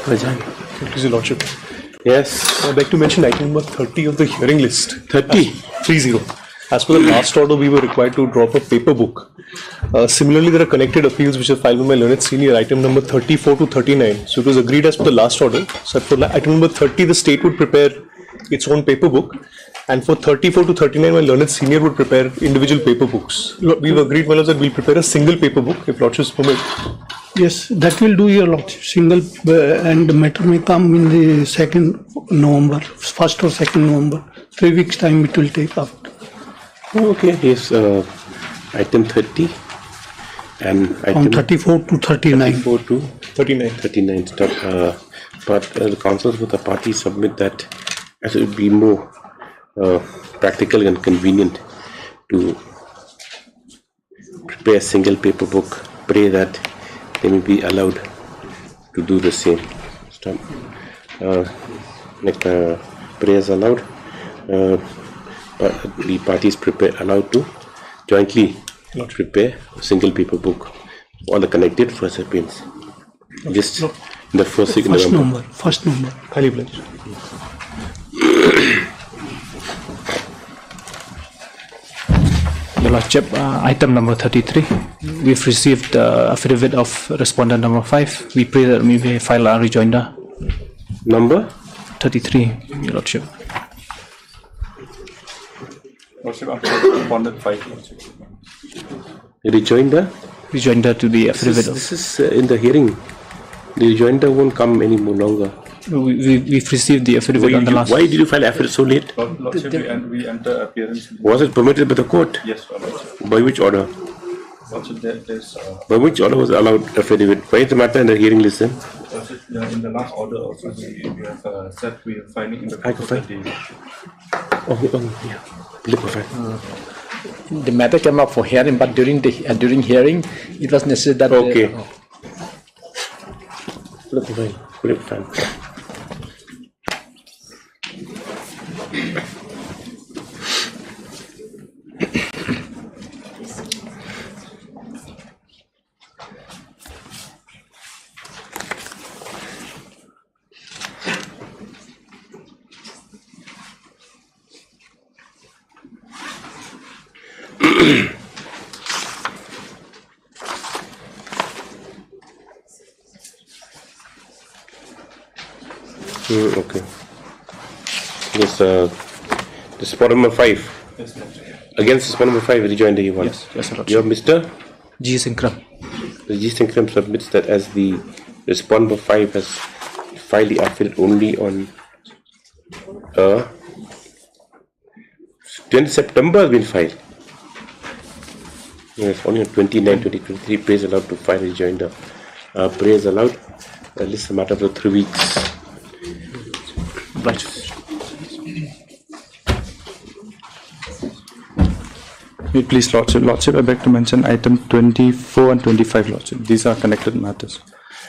Please, Your Lordship. Yes. I'd like to mention item number 30 of the hearing list. 30? 30. As per the last order, we were required to drop a paper book. Similarly, there are connected appeals which are filed by my learned senior, item number 34 to 39. So it was agreed as per the last order. So for item number 30, the state would prepare its own paper book. And for 34 to 39, my learned senior would prepare individual paper books. We've agreed, my lords, that we'll prepare a single paper book, if Lordships permit. Yes, that will do, Your Lordship. Single and the matter may come in the 2nd November, 1st or 2nd November. 3 weeks time it will take after. Okay, yes, item 30 and item From 34 to 39. 34 to 39. 39 stuff. But the councils with the party submit that as it would be more practical and convenient to prepare a single paper book. Pray that they may be allowed to do the same. Stop. Prayers allowed. The parties allowed to jointly prepare a single paper book on the connected first appeals. Just in the first week First November. First number. Highly pledged. Your Lordship, item number 33. We've received the affidavit of respondent number 5. We pray that we may file a rejoinder. Number? 33, Your Lordship. Lordship, after respondent 5. Rejoinder? Rejoinder to the affidavit. This is in the hearing. The rejoinder won't come any more longer. We've received the affidavit on the last. Why did you file affidavit so late? Lordship, we enter appearance. Was it permitted by the court? Yes, Lordship. By which order? Lordship, there's By which order was allowed affidavit? Why is the matter in the hearing list then? Lordship, in the last order also we have said we are filing in the I can court of find. the day. Yeah. Flip of it. The matter came up for hearing, but during hearing, it was necessary that. Okay. Flip of it. Flip of it. Okay. Yes, the spot number 5. Yes, Lordship. Against the spot number 5, rejoinder you want. Yes, yes, Lordship. You have Mr. G. Sinkram. The G. Sinkram submits that as the respondent number 5 has filed the affidavit only on 20 September has been filed. Yes, only on 29, 2023, praise allowed to file a rejoinder. Praise allowed, at least a matter of 3 weeks. Right. Please, Lordship, I beg to mention item 24 and 25, Lordship. These are connected matters.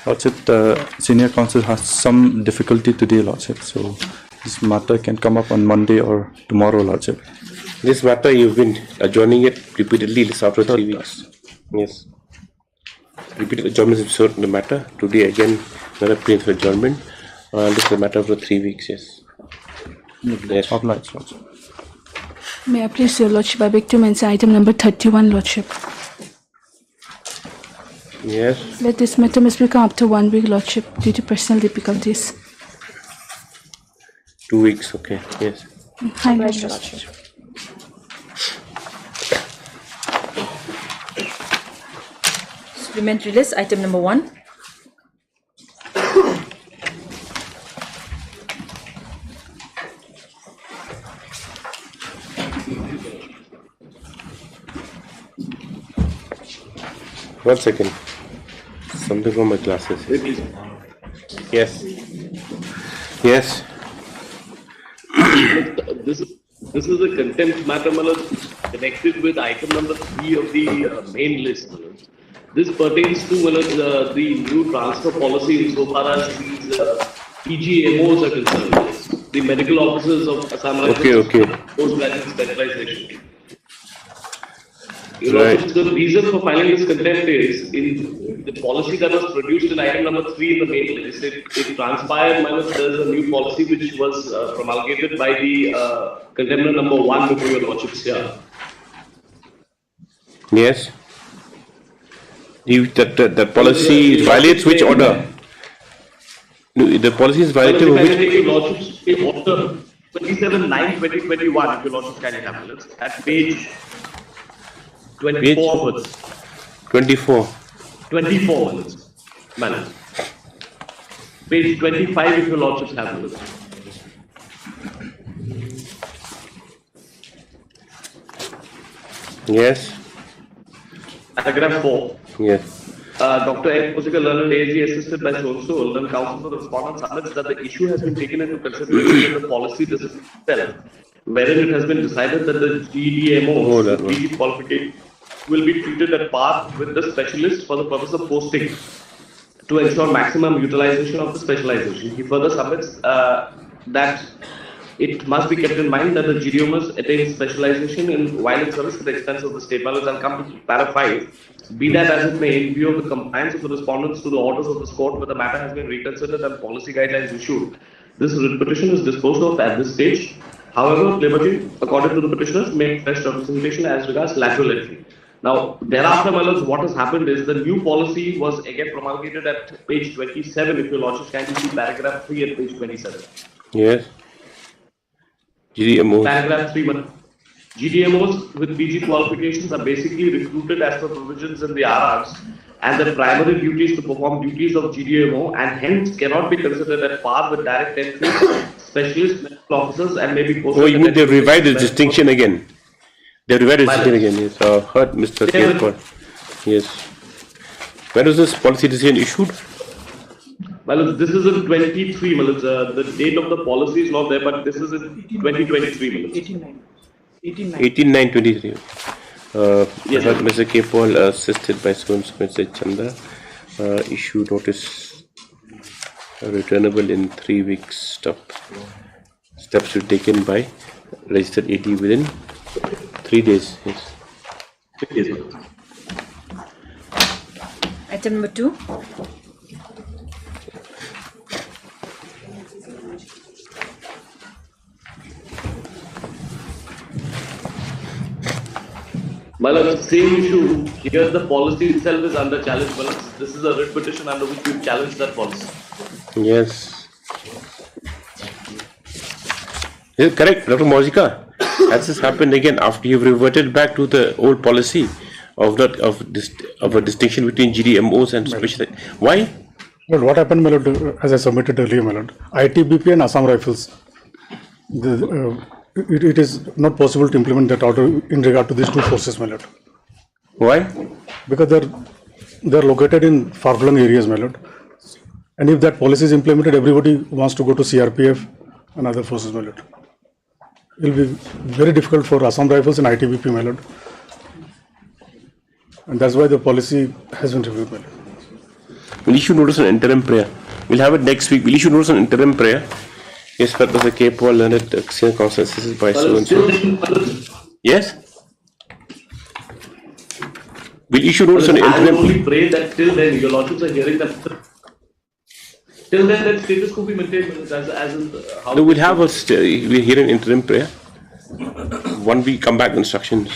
Lordship, the senior counsel has some difficulty today, Lordship. So this matter can come up on Monday or tomorrow, Lordship. This matter, you've been adjourning it repeatedly after 3 weeks. Yes. Repeated adjournments is certain the matter. Today again, another place for adjournment. This is a matter for 3 weeks, yes. Yes. Obliged, Lordship. May I please, Your Lordship, I beg to mention item number 31, Lordship. Yes. Let this matter must become up to 1 week, Lordship, due to personal difficulties. 2 weeks, okay, yes. Hi, Lordship. Supplementary list, item number 1. One second. Something from my glasses. Yes. Yes. This is a contempt matter, connected with item number 3 of the main list. This pertains to the new transfer policy insofar as these PGMOs are concerned, the medical officers of Assam Okay. postgraduate specialization. Your Lordship, the reason for filing this contempt is in the policy that was produced in item number 3 in the main list. It transpired, minus there's a new policy which was promulgated by the contemptor number 1 before Your Lordships here. Yes. That policy violates which order? No, the policy is violated If I which? can take Your Lordships, in order 27/9/2021, if Your Lordships can have it, at page 24 words. 24. 24 minutes. Madam. Page 25 if Your Lordships have it. Yes. Paragraph 4. Yes. Dr. M. Musika, learned AG, assisted by so-and-so, learned counsel for the respondent submits that the issue has been taken into consideration in the policy decision itself, wherein it has been decided that the GDMO PG qualification will be treated at par with the specialist for the purpose of posting to ensure maximum utilization of the specialization. He further submits that it must be kept in mind that the GDMOs attain specialization in violent service at the expense of the state. Well, I'll come to para 5. Be that as it may, in view of the compliance of the respondents to the orders of this court where the matter has been reconsidered and policy guidelines issued, this writ petition is disposed of at this stage. However, liberty, according to the petitioners, make fresh representation as regards lateral entry. Now, thereafter, my lords, what has happened is the new policy was again promulgated at page 27. If Your Lordships can see paragraph 3 at page 27. Yes. GDMOs. Paragraph 3. GDMOs with PG qualifications are basically recruited as per provisions in the RRs, and their primary duties to perform duties of GDMO and hence cannot be considered at par with direct entry specialist medical officers and may be posted. Oh, you mean they revised the distinction again? They revised the distinction again, yes. Heard Mr. K. Yes. When was this policy decision issued? Well, this is in 23, the date of the policy is not there, but this is in 2023. 18/9/23. Yes, But Mr. K. Paul, assisted by so-and-so, Mr. Chandra, issue notice returnable in 3 weeks. Steps were taken by registered AD within 3 days. Yes. Item number 2. Well, the same issue, here the policy itself is under challenge. Well, this is a writ petition under which we've challenged that policy. Yes. Is it correct, Dr. Mojika? Has this happened again after you've reverted back to the old policy of a distinction between GDMOs and special? Why? Well, what happened, my lord, as I submitted earlier, my lord, ITBP and Assam Rifles, it is not possible to implement that order in regard to these two forces, my lord. Why? Because they're located in far-flung areas, my lord. And if that policy is implemented, everybody wants to go to CRPF and other forces, my lord. It will be very difficult for Assam Rifles and ITBP, my lord. And that's why the policy has been reviewed, my lord. We'll issue notice on interim prayer. We'll have it next week. We'll issue notice on interim prayer. Yes, but Mr. K. Paul learned senior counsel assisted by so-and-so. Yes? We'll issue notice on I will interim. only pray that till then, Your Lordships are hearing that till then that status could be maintained as in how. No, we'll have we're hearing interim prayer. 1 week, come back with instructions.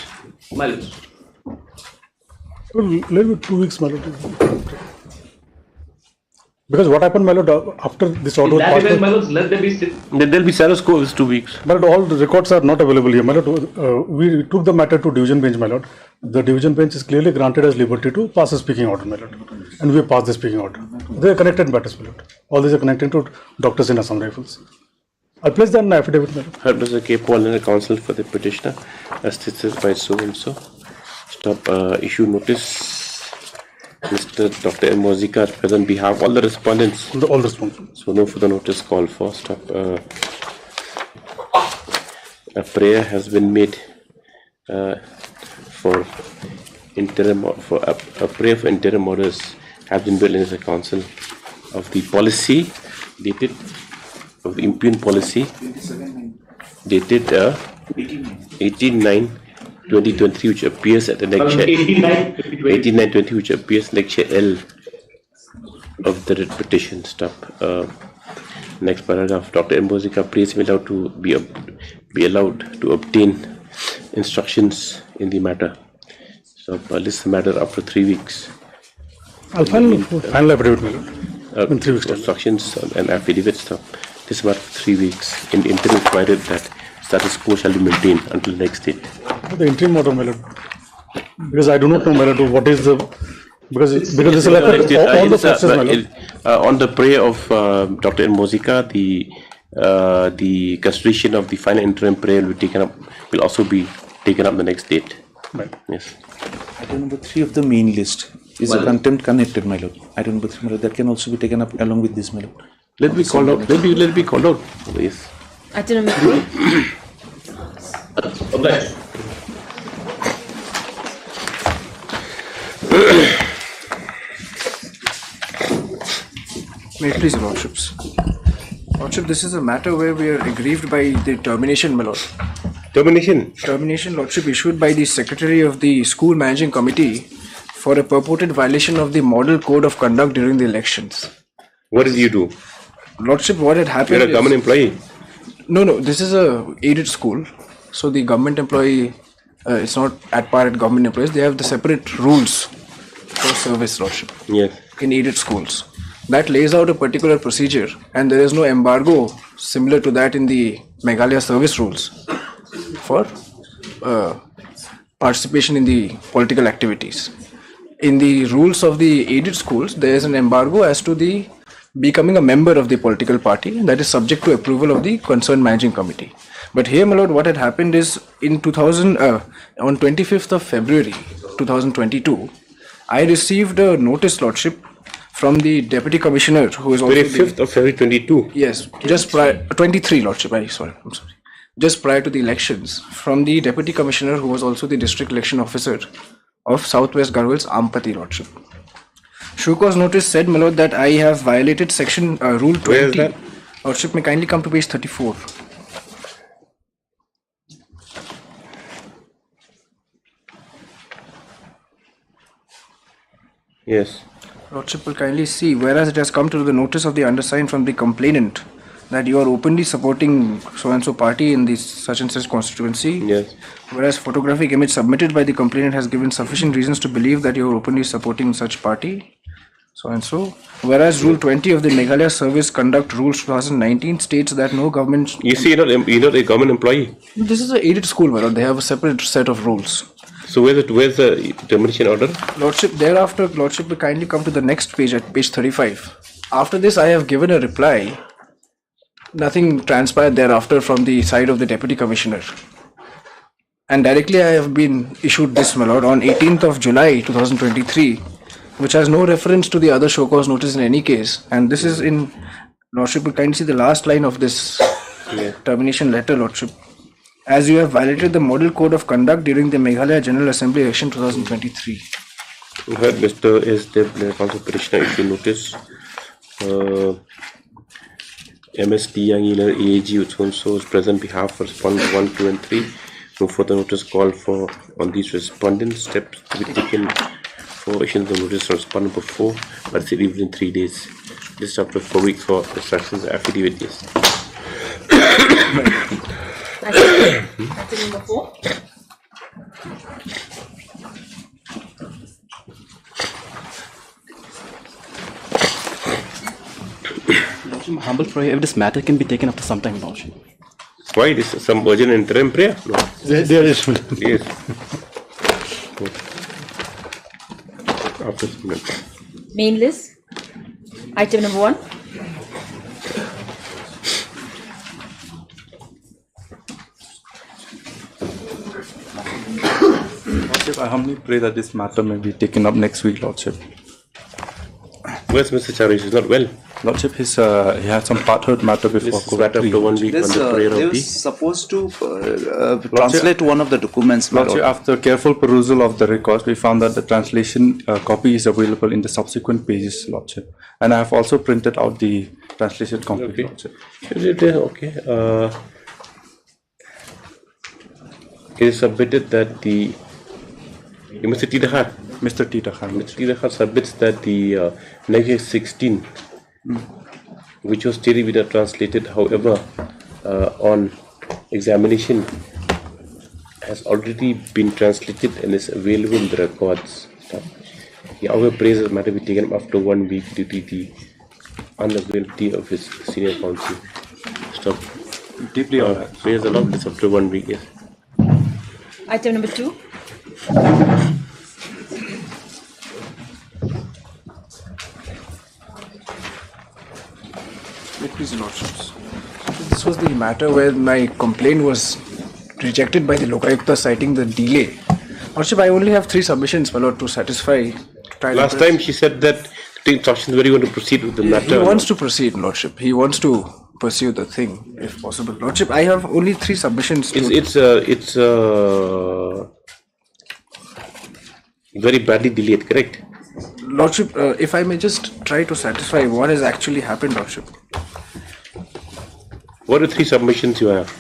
My lords. Well, let it 2 weeks, my lord. Because what happened, my lord, after this order In was that passed, event, my lords, let there be still. Then there'll be status quo is 2 weeks. but all the records are not available here, my lord. We took the matter to division bench, my lord. The division bench is clearly granted us liberty to pass a speaking order, my lord. And we passed the speaking order. They are connected matters, my lord. All these are connected to doctors in Assam Rifles. I'll place that in the affidavit, my lord. Heard Mr. K. Paul and counsel for the petitioner assisted by so-and-so. Stop issue notice. Mr. Dr. M. Mozika present behalf all the respondents. All responsible. So no further notice call for. Stop. A prayer has been made for interim a prayer for interim orders has been built in the council of the policy dated of the impugn policy dated 18/9 2023, which appears at the next 8920, which appears next L of the writ petition. Stop. Next paragraph. Dr. Mbozika, please be allowed to obtain instructions in the matter. So list the matter after 3 weeks. I'll final affidavit, my lord. In 3 weeks' time. Instructions and affidavits. This matter for 3 weeks. In the interim, provided that status quo shall be maintained until next date. The interim order, my lord. Because I do not know, my lord, what is the because this is like all the process, my lord. On the prayer of Dr. Mbozika, the consideration of the final interim prayer will also be taken up the next date. Right. Yes. Item number 3 of the main list is a contempt connected, my lord. Item number 3, my lord, that can also be taken up along with this, my lord. Let me call out. Let me call out. Yes. Item number 3. Objection. May it please, Your Lordships. Lordship, this is a matter where we are aggrieved by the termination, my lord. Termination? Termination, Lordship, issued by the Secretary of the School Managing Committee for a purported violation of the Model Code of Conduct during the elections. What did you do? Lordship, what had happened You're a government employee? No, this is a aided school. So the government employee, it's not at par at government employees. They have the separate rules for service, Lordship. Yes. In aided schools. That lays out a particular procedure, and there is no embargo similar to that in the Meghalaya service rules for participation in the political activities. In the rules of the aided schools, there is an embargo as to the becoming a member of the political party, and that is subject to approval of the concerned managing committee. But here, my lord, what had happened is on 25th of February 2022, I received a notice, Lordship, from the Deputy Commissioner, who is also 25th of February 22. Yes, just prior 23, Lordship. I'm sorry. Just prior to the elections, from the Deputy Commissioner, who was also the District Election Officer of Southwest Garhwal's Ampati, Lordship. Shuko's notice said, my lord, that I have violated section Rule 20. Where is that? Lordship, may kindly come to page 34. Yes. Lordship will kindly see, whereas it has come to the notice of the undersigned from the complainant that you are openly supporting so-and-so party in the such and such constituency. Yes. Whereas photographic image submitted by the complainant has given sufficient reasons to believe that you are openly supporting such party. So-and-so. Whereas Rule 20 of the Meghalaya Service Conduct Rules 2019 states that no government... You see, you're not a government employee. This is an aided school, my lord. They have a separate set of rules. So where's the termination order? Lordship, thereafter, Lordship will kindly come to the next page at page 35. After this, I have given a reply. Nothing transpired thereafter from the side of the Deputy Commissioner. And directly I have been issued this, my lord, on 18th of July 2023, which has no reference to the other show cause notice in any case. And this is in, Lordship will kindly see the last line of this termination letter, Lordship. As you have violated the Model Code of Conduct during the Meghalaya General Assembly election 2023. You heard Mr. S. Dev, the council petitioner, if you notice, MSD Young AAG, which also is present behalf of respondents 1, 2, and 3. No further notice called for on these respondents. Steps to be taken for issuing the notice from respondent before, but it's within 3 days. This after 4 weeks for instructions affidavit. Yes. Item number 4. Lordship, humble prayer if this matter can be taken up to some time, Lordship. Why? This is some urgent interim prayer? No. There is. Yes. After some minutes. Main list. Item number 1. Lordship, I humbly pray that this matter may be taken up next week, Lordship. Where's Mr. Charish? He's not well. Lordship, he had some part-hurt matter before This matter after 1 week on the prayer They of were the... supposed to translate one of the documents, my Lordship, lord. after careful perusal of the records, we found that the translation copy is available in the subsequent pages, Lordship. And I have also printed out the translation copy, Okay. Lordship. Okay. it is submitted that the Mr. Tidahar. Mr. Tidahar. Mr. Tidahar submits that the 1916, which was still wieder translated, however, on examination has already been translated and is available in the records. He however prays the matter be taken up after 1 week due to the unavailability of his senior counsel. Stop. Deeply prays the Lord this after 1 week, yes. Item number 2. Please, Your Lordships. This was the matter where my complaint was rejected by the Lokayukta citing the delay. Lordship, I only have 3 submissions, my lord, to satisfy. Last time she said that the instructions were you going to proceed with the matter. He wants to proceed, Lordship. He wants to pursue the thing, if possible. Lordship, I have only 3 submissions. It's very badly delayed, correct? Lordship, if I may just try to satisfy what has actually happened, Lordship. What are the 3 submissions you have?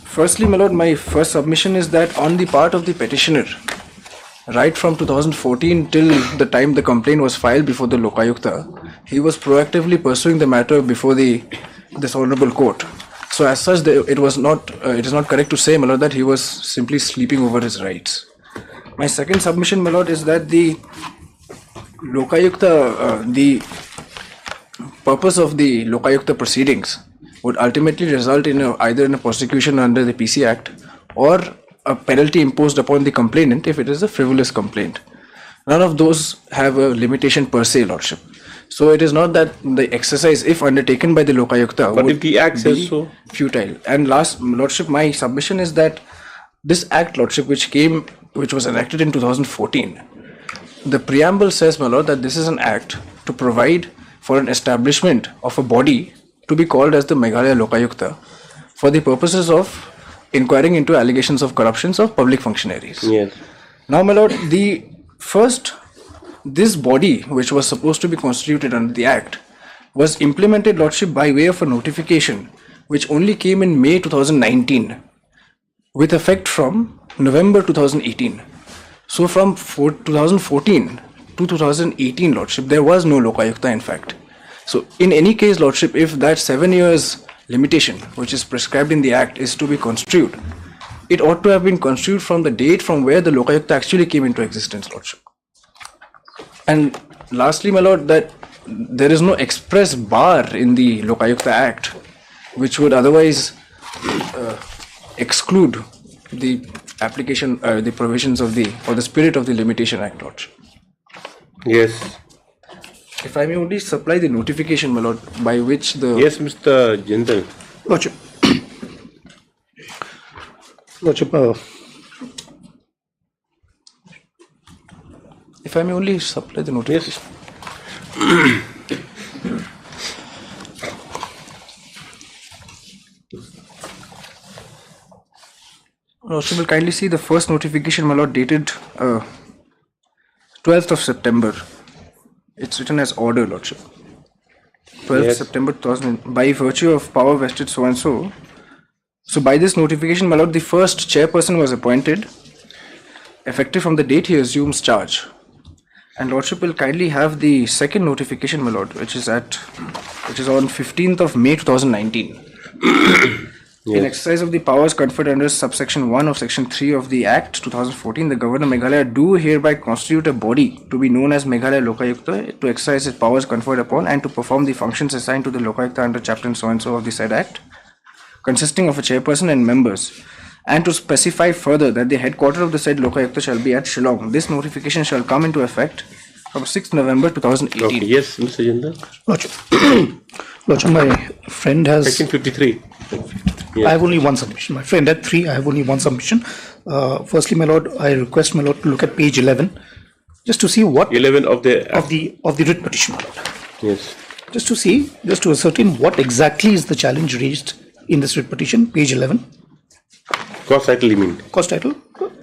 Firstly, my lord, my first submission is that on the part of the petitioner, right from 2014 till the time the complaint was filed before the Lokayukta, he was proactively pursuing the matter before this honorable court. So as such, it is not correct to say, my lord, that he was simply sleeping over his rights. My second submission, my lord, is that the Lokayukta, the purpose of the Lokayukta proceedings would ultimately result in either in a prosecution under the PC Act or a penalty imposed upon the complainant if it is a frivolous complaint. None of those have a limitation per se, Lordship. So it is not that the exercise, if undertaken by the Lokayukta, but would if the Act says so, futile. And last, Lordship, my submission is that this Act, Lordship, which was enacted in 2014, the preamble says, my lord, that this is an Act to provide for an establishment of a body to be called as the Meghalaya Lokayukta for the purposes of inquiring into allegations of corruptions of public functionaries. Yes. Now, my lord, this body, which was supposed to be constituted under the Act, was implemented, Lordship, by way of a notification which only came in May 2019 with effect from November 2018. So from 2014 to 2018, Lordship, there was no Lokayukta in fact. So in any case, Lordship, if that 7 years limitation which is prescribed in the Act is to be construed, it ought to have been construed from the date from where the Lokayukta actually came into existence, Lordship. And lastly, my lord, that there is no express bar in the Lokayukta Act which would otherwise exclude the application, the provisions of the spirit of the Limitation Act, Lordship. Yes. If I may only supply the notification, my lord, by which the... Yes, Mr. Jindal. Lordship. Lordship, if I may only supply the notification. Lordship will kindly see the first notification, my lord, dated 12th of September. It's written as order, Lordship. 12th September 2000, by virtue of power vested so and so. So by this notification, my lord, the first chairperson was appointed, effective from the date he assumes charge. And Lordship will kindly have the second notification, my lord, which is on 15th of May 2019. In exercise of the powers conferred under subsection 1 of section 3 of the Act 2014, the Governor of Meghalaya do hereby constitute a body to be known as Meghalaya Lokayukta to exercise its powers conferred upon and to perform the functions assigned to the Lokayukta under chapter so and so of the said Act, consisting of a chairperson and members, and to specify further that the headquarters of the said Lokayukta shall be at Shillong. This notification shall come into effect from 6th November 2018. Okay. Yes, Mr. Jindal. Lordship, my friend has... Section 53. Yes. I have only one submission. My friend had 3. I have only one submission. Firstly, my lord, I request my lord to look at page 11, just to see what 11 of the writ petition, my lord. Yes. Just to ascertain what exactly is the challenge raised in this writ petition. Page 11. Cause title, you mean? Cause title,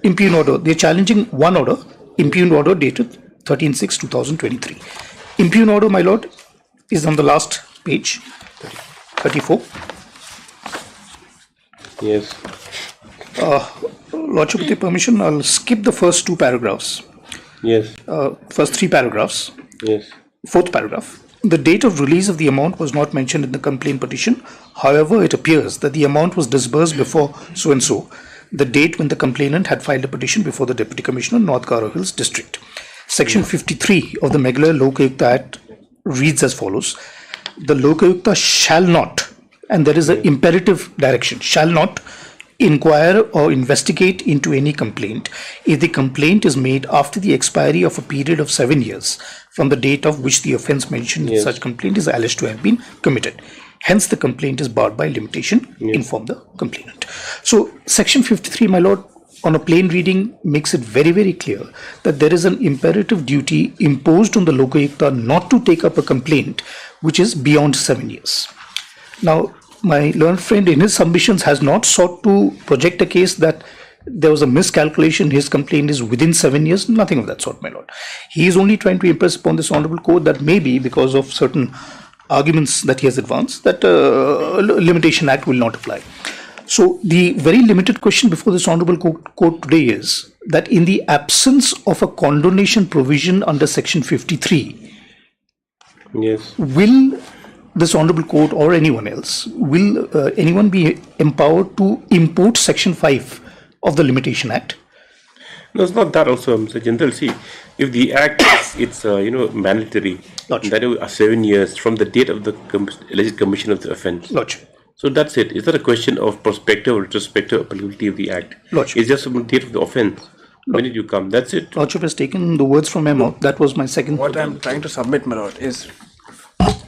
impugned order. They are challenging one order, impugned order dated 13/6/2023. Impugned order, my lord, is on the last page, 34. Yes. Lordship, with your permission, I'll skip the first two paragraphs. Yes. First three paragraphs. Yes. Fourth paragraph. The date of release of the amount was not mentioned in the complaint petition. However, it appears that the amount was disbursed before so and so, the date when the complainant had filed a petition before the Deputy Commissioner, North Garo Hills District. Section 53 of the Meghalaya Lokayukta Act reads as follows. The Lokayukta shall not, and there is an imperative direction, shall not inquire or investigate into any complaint if the complaint is made after the expiry of a period of 7 years from the date of which the offence mentioned in such complaint is alleged to have been committed. Hence, the complaint is barred by limitation, inform the complainant. So, Section 53, my lord, on a plain reading makes it very, very clear that there is an imperative duty imposed on the Lokayukta not to take up a complaint which is beyond 7 years. Now, my learned friend in his submissions has not sought to project a case that there was a miscalculation, his complaint is within 7 years, nothing of that sort, my lord. He is only trying to impress upon this honorable court that maybe because of certain arguments that he has advanced, that Limitation Act will not apply. So the very limited question before this honorable court today is that in the absence of a condonation provision under Section 53, will this honorable court or anyone else, will anyone be empowered to import Section 5 of the Limitation Act? No, it's not that also, Mr. General. See, if the act it's mandatory, that is 7 years from the date of the alleged commission of the offence. So that's it. Is that a question of prospective or retrospective applicability of the act? It's just from the date of the offence. When did you come? That's it. Lordship has taken the words from my mouth. That was my second. What I'm trying to submit, my lord, is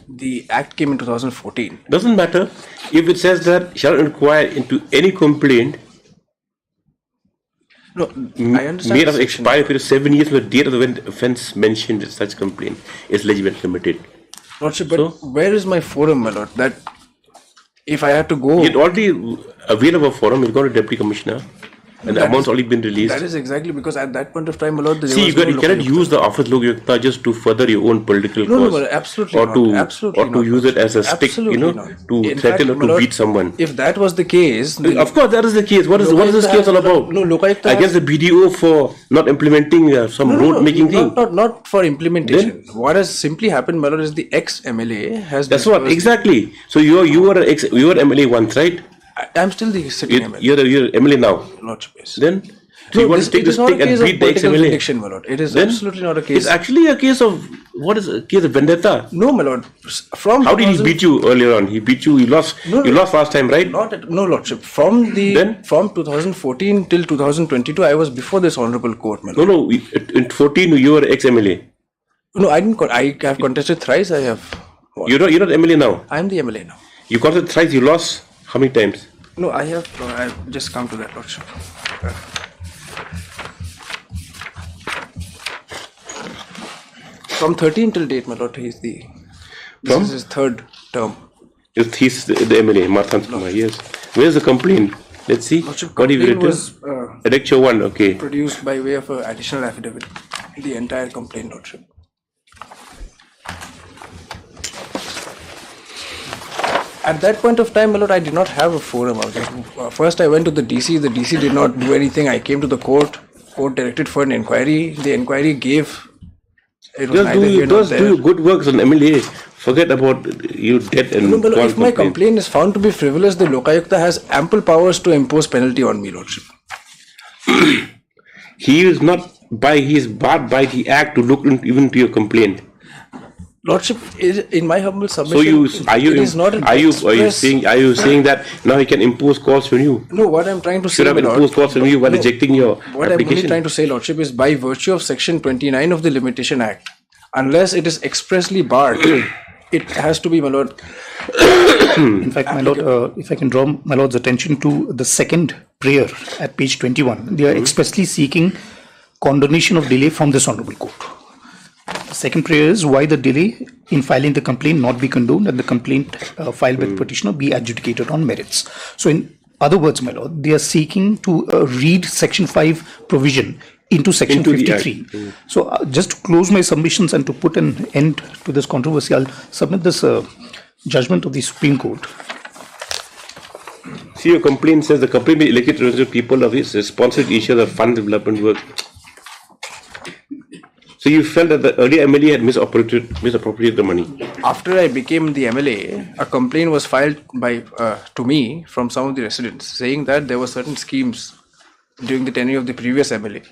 the act came in 2014. Doesn't matter. If it says that shall inquire into any complaint I understand made of expiry period 7 years from the date of the offence mentioned in such complaint is legible committed. Lordship, but where is my forum, my lord? That if I had to go, it already available forum. You got a deputy commissioner, and the amount's already been released. That is exactly because at that point of time, my lord, see, you cannot use the office Lokayukta just to further your own political cause, no, absolutely or not. to Absolutely or to use it as a stick, to threaten or to beat someone. If that was the case, of course that is the case. What is this case all about? No, Lokayukta against the BDO for not implementing some road making thing. Not for implementation. Then, what has simply happened, my lord, is the ex-MLA has. That's what exactly. So you were MLA once, right? I'm still the sitting MLA. You're MLA now. Lordship, yes. Then. So you want to take the stick and beat the ex-MLA? It is absolutely not a case. It's actually a case of, what is a case of vendetta? No, my lord. How did he beat you earlier on? He beat you, you lost last time, right? No, lordship. From 2014 till 2022, I was before this honorable court, my lord. No, in 14 you were ex-MLA. No, I didn't. I have contested thrice. I have. What? You're not MLA now? I am the MLA now. You contested thrice, you lost how many times? No, I have. I've just come to that, lordship. From 13 till date, my lord, this is his third term. He's the MLA, Marthan Kumar, yes. Where's the complaint? Let's see. Lordship, what have you written? Was Lecture 1, okay. Produced by way of an additional affidavit. The entire complaint, lordship. At that point of time, my lord, I did not have a forum. First, I went to the DC. The DC did not do anything. I came to the court. Court directed for an inquiry. The inquiry gave. It was just do good works on MLA. Forget about you dead and no, if my complaint is found to be frivolous, the Lokayukta has ample powers to impose penalty on me, lordship. He is barred by the act to look even to your complaint. Lordship, in my humble submission, so are you saying that now he can impose costs on you? No, what I'm trying to say, should have imposed costs on you while rejecting your what application. I'm really trying to say, lordship, is by virtue of section 29 of the Limitation Act, unless it is expressly barred, it has to be, my lord. In fact, my lord, if I can draw my lord's attention to the second prayer at page 21, they are expressly seeking condonation of delay from this honorable court. The second prayer is why the delay in filing the complaint not be condoned and the complaint filed by the petitioner be adjudicated on merits. So in other words, my lord, they are seeking to read section 5 provision into section 53. So just to close my submissions and to put an end to this controversy, I'll submit this judgment of the Supreme Court. See, your complaint says the company may elected representative people of its responsible to issue the fund development work. So you felt that the earlier MLA had misappropriated the money. After I became the MLA, a complaint was filed by to me from some of the residents saying that there were certain schemes during the tenure of the previous MLA.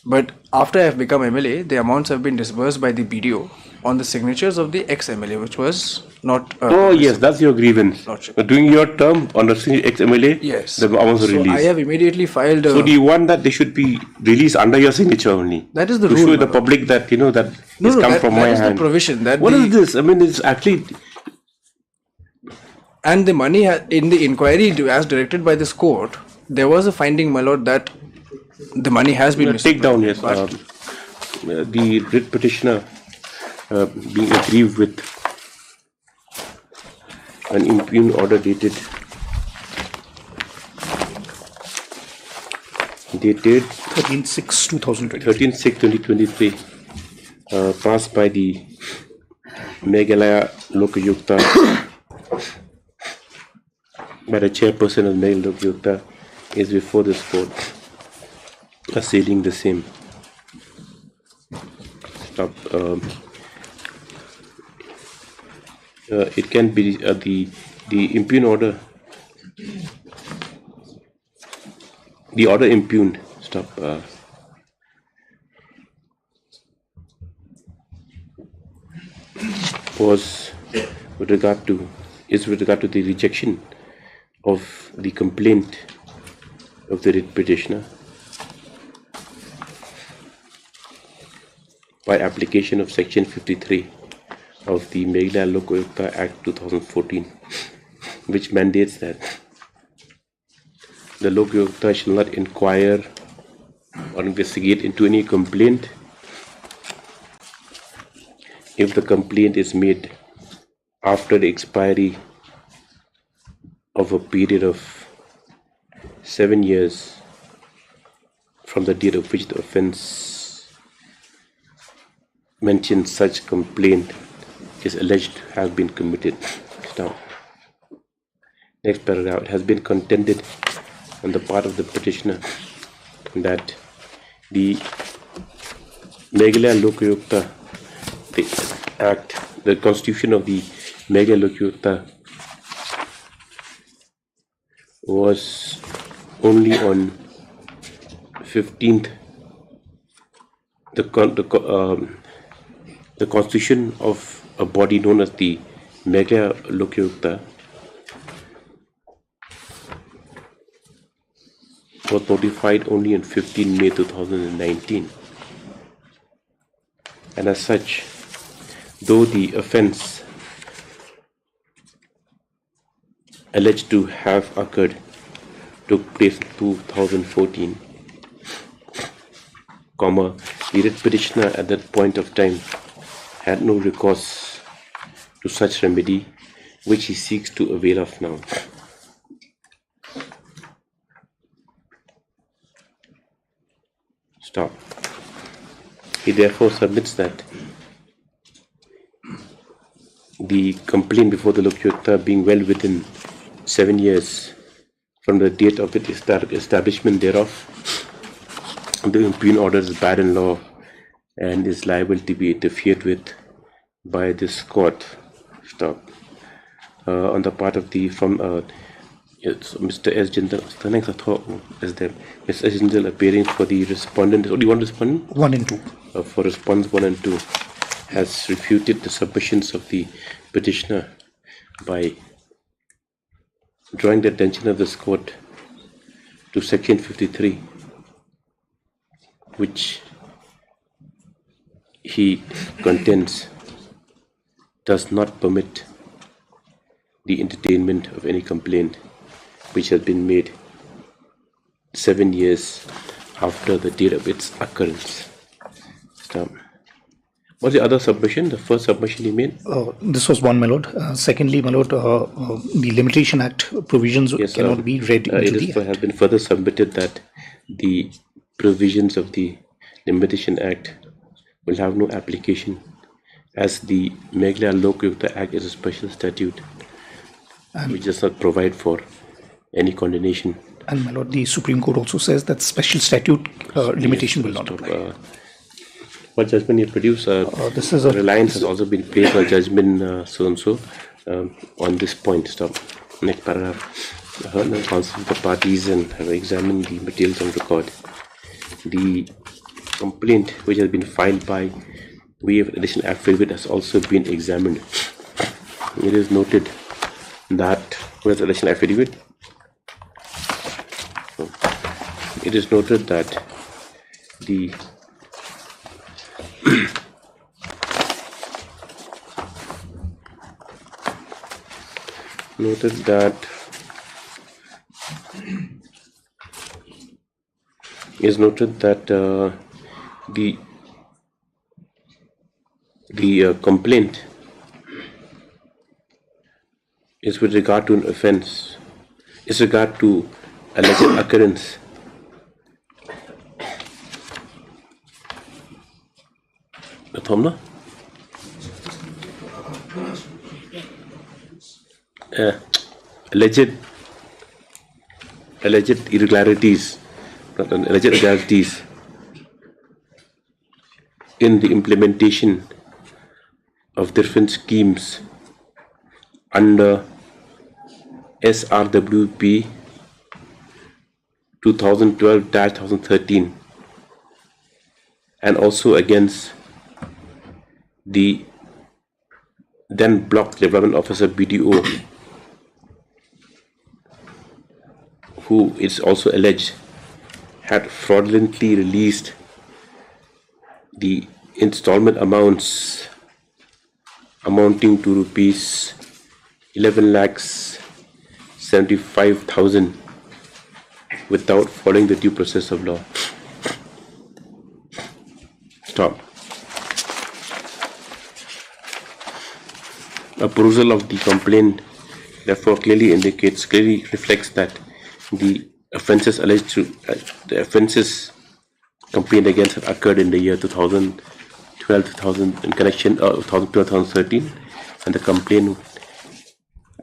But after I have become MLA, the amounts have been disbursed by the BDO on the signatures of the ex-MLA, which was not. Oh yes, that's your grievance. During your term on the ex-MLA, Yes. the amounts were So released. I have immediately filed. So do you want that they should be released under your signature only? That is the to rule, show the Baba. public that you know that No, it's no, come that- from that my is the hand. provision that What the- is this? I mean, it's actually And the money in the inquiry as directed by this court, there was a finding, my lord, that the money has been take down yes. misappropriated. The writ petitioner being aggrieved with an impugned order dated 13/6/2023. 13/6/2023, passed by the Meghalaya Lokayukta by the chairperson of Meghalaya Lokayukta is before this court, assailing the same. Stop. It can be the impugned order. The order impugned. Stop. Was with regard to the rejection of the complaint of the writ petitioner by application of section 53 of the Meghalaya Lokayukta Act 2014, which mandates that the Lokayukta shall not inquire or investigate into any complaint if the complaint is made after the expiry of a period of 7 years from the date of which the offence mentioned such complaint is alleged to have been committed. Now, next paragraph, it has been contended on the part of the petitioner that the Meghalaya Lokayukta, the Act, the Constitution of the Meghalaya Lokayukta was only on 15th, the constitution of a body known as the Meghalaya Lokayukta was notified only on 15 May 2019, and as such, though the offence alleged to have occurred took place in 2014, the writ petitioner at that point of time had no recourse to such remedy which he seeks to avail of now. Stop. He therefore submits that the complaint before the Lokayukta being well within 7 years from the date of its establishment thereof, the impugned order is bad in law and is liable to be interfered with by this court. Stop. On the part of the Mr. S. Jindal, is there Mr. S. Jindal appearing for the respondent? Do you want respondent? 1 and 2. For response 1 and 2, has refuted the submissions of the petitioner by drawing the attention of this court to section 53, which he contends does not permit the entertainment of any complaint which has been made 7 years after the date of its occurrence. Stop. What's the other submission? The first submission he made? This was one, my lord. Secondly, my lord, the Limitation Act provisions cannot be read into the It has been further submitted that the provisions of the Limitation Act will have no application, as the Meghalaya Lokayukta Act is a special statute which does not provide for any condemnation. And my lord, the Supreme Court also says that special statute limitation will not apply. What judgment you produce? This is a reliance has also been placed on judgment so and so on this point. Stop. Next paragraph. Heard and consulted the parties and have examined the materials on record. The complaint which has been filed by way of additional affidavit has also been examined. It is noted that with additional affidavit, it is noted that the noted that is noted that the complaint is with regard to an offence, is regard to alleged occurrence alleged irregularities, in the implementation of different schemes under SRWP 2012-2013 and also against the then Block Development Officer BDO, who is also alleged had fraudulently released the installment amounts amounting to rupees 11,75,000 without following the due process of law. Stop. A perusal of the complaint therefore clearly reflects that the offences alleged to the offences complained against had occurred in the year 2012-2000 in connection 2012-2013 and the complaint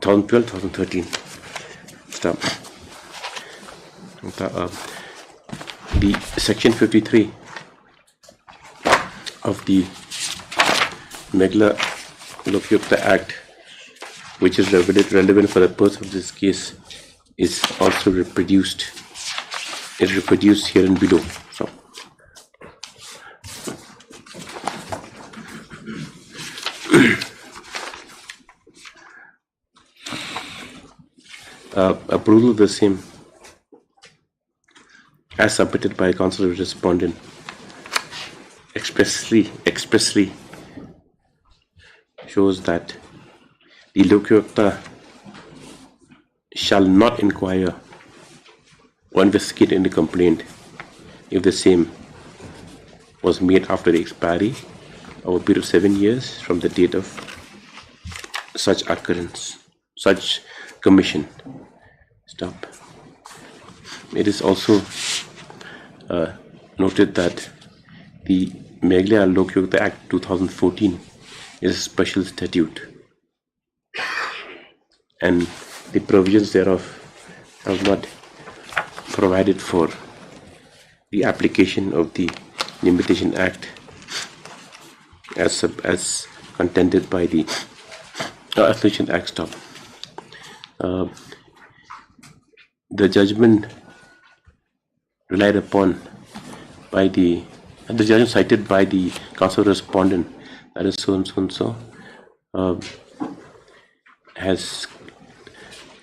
2012-2013. Stop. The section 53 of the Meghalaya Lokayukta Act, which is relevant for the purpose of this case, is also reproduced. Is reproduced here and below. So, approval of the same as submitted by counsel of respondent expressly shows that the Lokayukta shall not inquire or investigate any complaint if the same was made after the expiry of a period of 7 years from the date of such occurrence, such commission. Stop. It is also noted that the Meghalaya Lokayukta Act 2014 is a special statute, and the provisions thereof have not provided for the application of the Limitation Act as contended by the Authorisation Act. Stop. The judgment relied upon by the judgment cited by the counsel respondent, that is so and so and so, has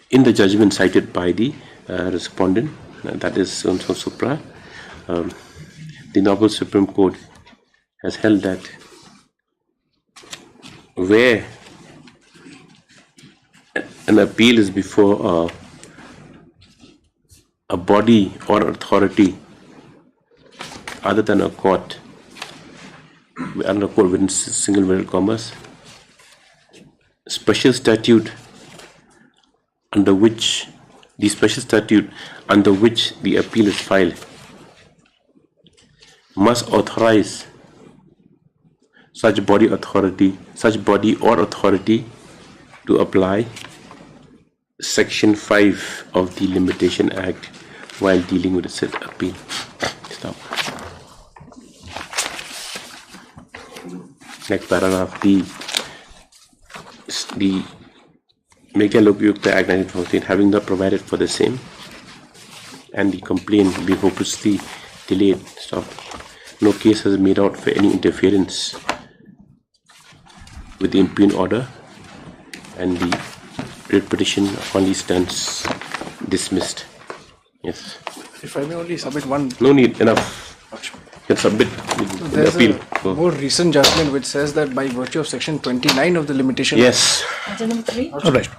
in the judgment cited by the respondent, that is so and so supra, the Noble Supreme Court has held that where an appeal is before a body or authority other than a court, under a court within single inverted commas, special statute under which the appeal is filed must authorize such body or authority to apply Section 5 of the Limitation Act while dealing with the said appeal. Stop. Next paragraph, the Meghalaya Act 1914 having not provided for the same and the complaint be hopelessly delayed. Stop. No case has made out for any interference with the impugn order, and the writ petition only stands dismissed. Yes. If I may only submit one. No need, enough. You can submit the There's appeal. a more recent judgment which says that by virtue of section 29 of the limitation. Yes. Item number 3. Obliged.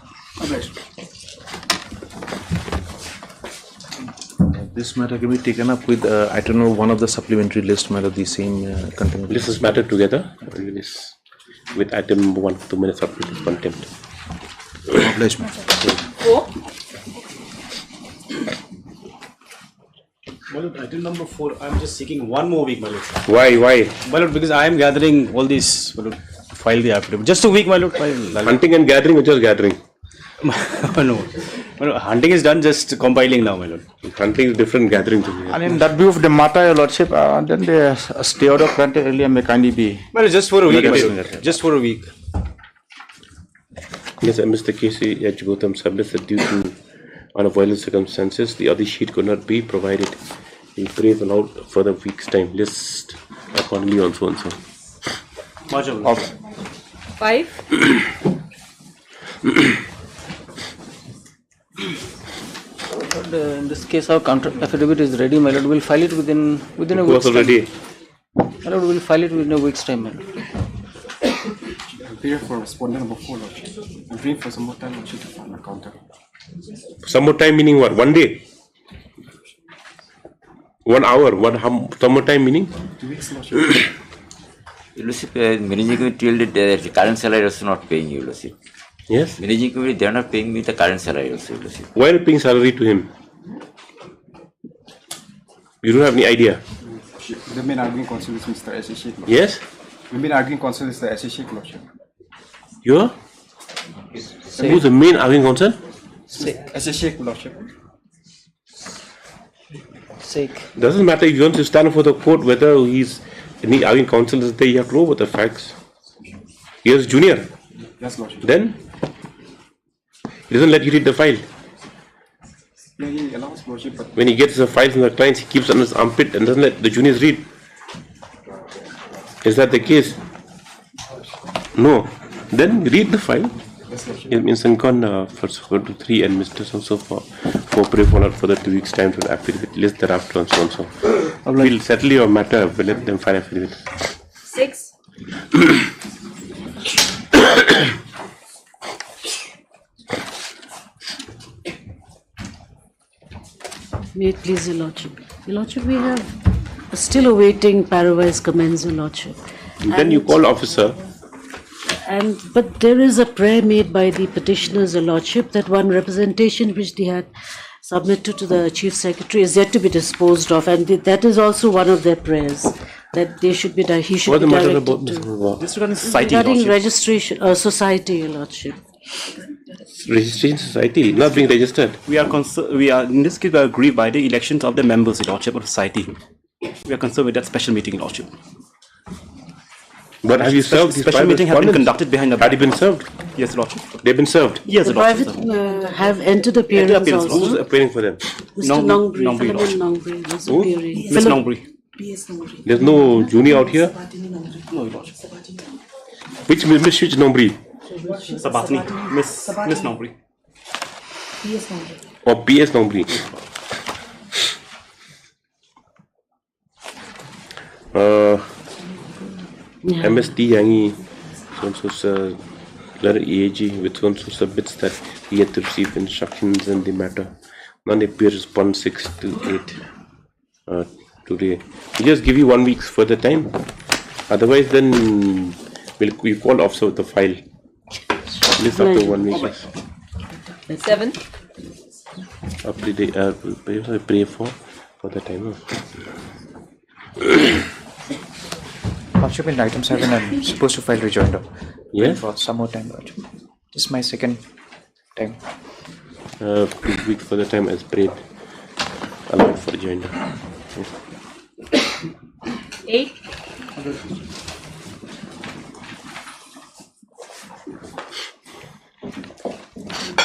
This matter can be taken up with, I don't know, one of the supplementary list matter, the same contempt. This is matter together with item number 1, 2 minutes of contempt. Obliged. 4. My lord, item number 4, I'm just seeking one more week, my lord. Why? My lord, because I am gathering all these, my lord, to file the affidavit. Just a week, my lord. Hunting and gathering or just gathering? No. My lord, hunting is done, just compiling now, my lord. Hunting is different, gathering to be. And in that view of the matter, Your Lordship, then the stay order granted earlier may kindly be. Well, just for a week, my lord. Just for a week. Yes, Mr. K.C. Yajibotham submits that due to unavoidable circumstances, the other sheet could not be provided. He prays allowed further week's time. List accordingly on so and so. 5. In this case, our counter affidavit is ready, my lord. We'll file it within a week's time. Already. My lord, we'll file it within a week's time, my lord. Here for respondent number 4, Lordship. I'm waiting for some more time, Lordship, to file my counter. Some more time meaning what? 1 day? 1 hour? Some more time meaning? 2 weeks, Lordship. Your Lordship, managing committee told that the current salary also not paying you, Lordship. Yes? Managing committee, they are not paying me the current salary also, Your Lordship. Why are you paying salary to him? You don't have any idea? The main arguing counsel is Mr. S.A. Sheikh. Yes? The main arguing counsel is the S.A. Sheikh, Lordship. You? Who's the main arguing counsel? S.A. Sheikh, Lordship. Doesn't matter if you want to stand for the court whether he's any arguing counsel is there, you have to know about the facts. He is junior. Yes, Lordship. Then he doesn't let you read the file. Yeah, he allows, Lordship, but When he gets the files from the clients, he keeps on his armpit and doesn't let the juniors read. Is that the case? No. Then read the file. yes, Lordship. It means Sankon for 3 and Mr. So for pray for not further 2 weeks time to affidavit list thereafter and so and so. We'll settle your matter. We'll let them file affidavit. 6. May it please Your Lordship. Your Lordship, we have still awaiting Paravise commends, Your Lordship. Then you call officer. But there is a prayer made by the petitioners, Your Lordship, that one representation which they had submitted to the Chief Secretary is yet to be disposed of, and that is also one of their prayers, that they should be, he should be directed to. This regarding society, Regarding Lordship. registration, society, Your Lordship. Registration society, not being registered. We are in this case, we are aggrieved by the elections of the members, Your Lordship, of society. We are concerned with that special meeting, Your Lordship. But have you served these special meeting have been conducted behind the back. Had you been served? Yes, Your Lordship. They've been served? Yes, The Your Lordship. private have entered appearance appearance, also. Who's appearing for them? Mr. Nongri, Nongri, Lordship. Philemon Nongri was Who? appearing. Miss Nongri. There's no junior out here? No, Your Lordship. Which Nombri? Sabatini. Miss Nongri. Or PS Nombri? MSD Yangi, so letter EAG, with so submits that he had to receive instructions in the matter. None appear respond 6 to 8 today. We just give you 1 week's further time. Otherwise, then we call officer with the file. List after 1 week. 7. Up the day, pray for the time. Lordship, in item 7, I'm supposed to file rejoinder. Yeah? For some more time, Lordship. This is my second time. 2 weeks for the time as prayed allowed for rejoinder. Yes. 8.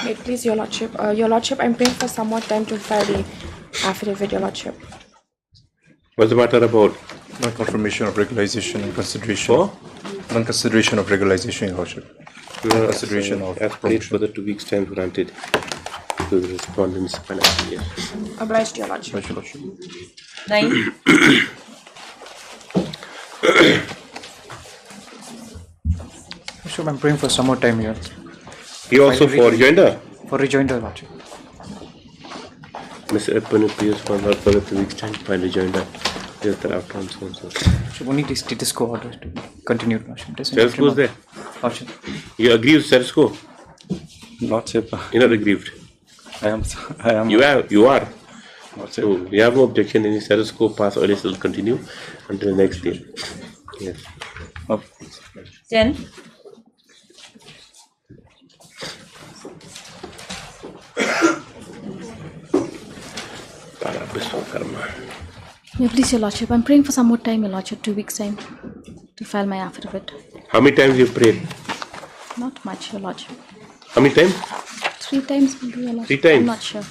Wait, please, Your Lordship. Your Lordship, I'm praying for some more time to file the affidavit, Your Lordship. What's the matter about? Non-confirmation of regularization and consideration. Non-consideration of regularization, Your Lordship. Consideration of as prayed for the 2 weeks time granted to the respondents. Yes. Obliged, Your Lordship. 9. Lordship, I'm praying for some more time here. He also for rejoinder? For rejoinder, Lordship. Mr. Eppan appears for the further 2 weeks time by rejoinder. There's the outcome so and so. So we need the status quo order to continue, Lordship. Status quo is there. Lordship. You agree with status quo? Lordship. You're not aggrieved. I am. You are. So we have no objection. Any status quo pass or else will continue until the next day. Yes. 10. Yeah, please, Your Lordship. I'm praying for some more time, Your Lordship. 2 weeks time to file my affidavit. How many times you prayed? Not much, Your Lordship. How many times? 3 times, maybe, Your Lordship. 3 times? I'm not sure.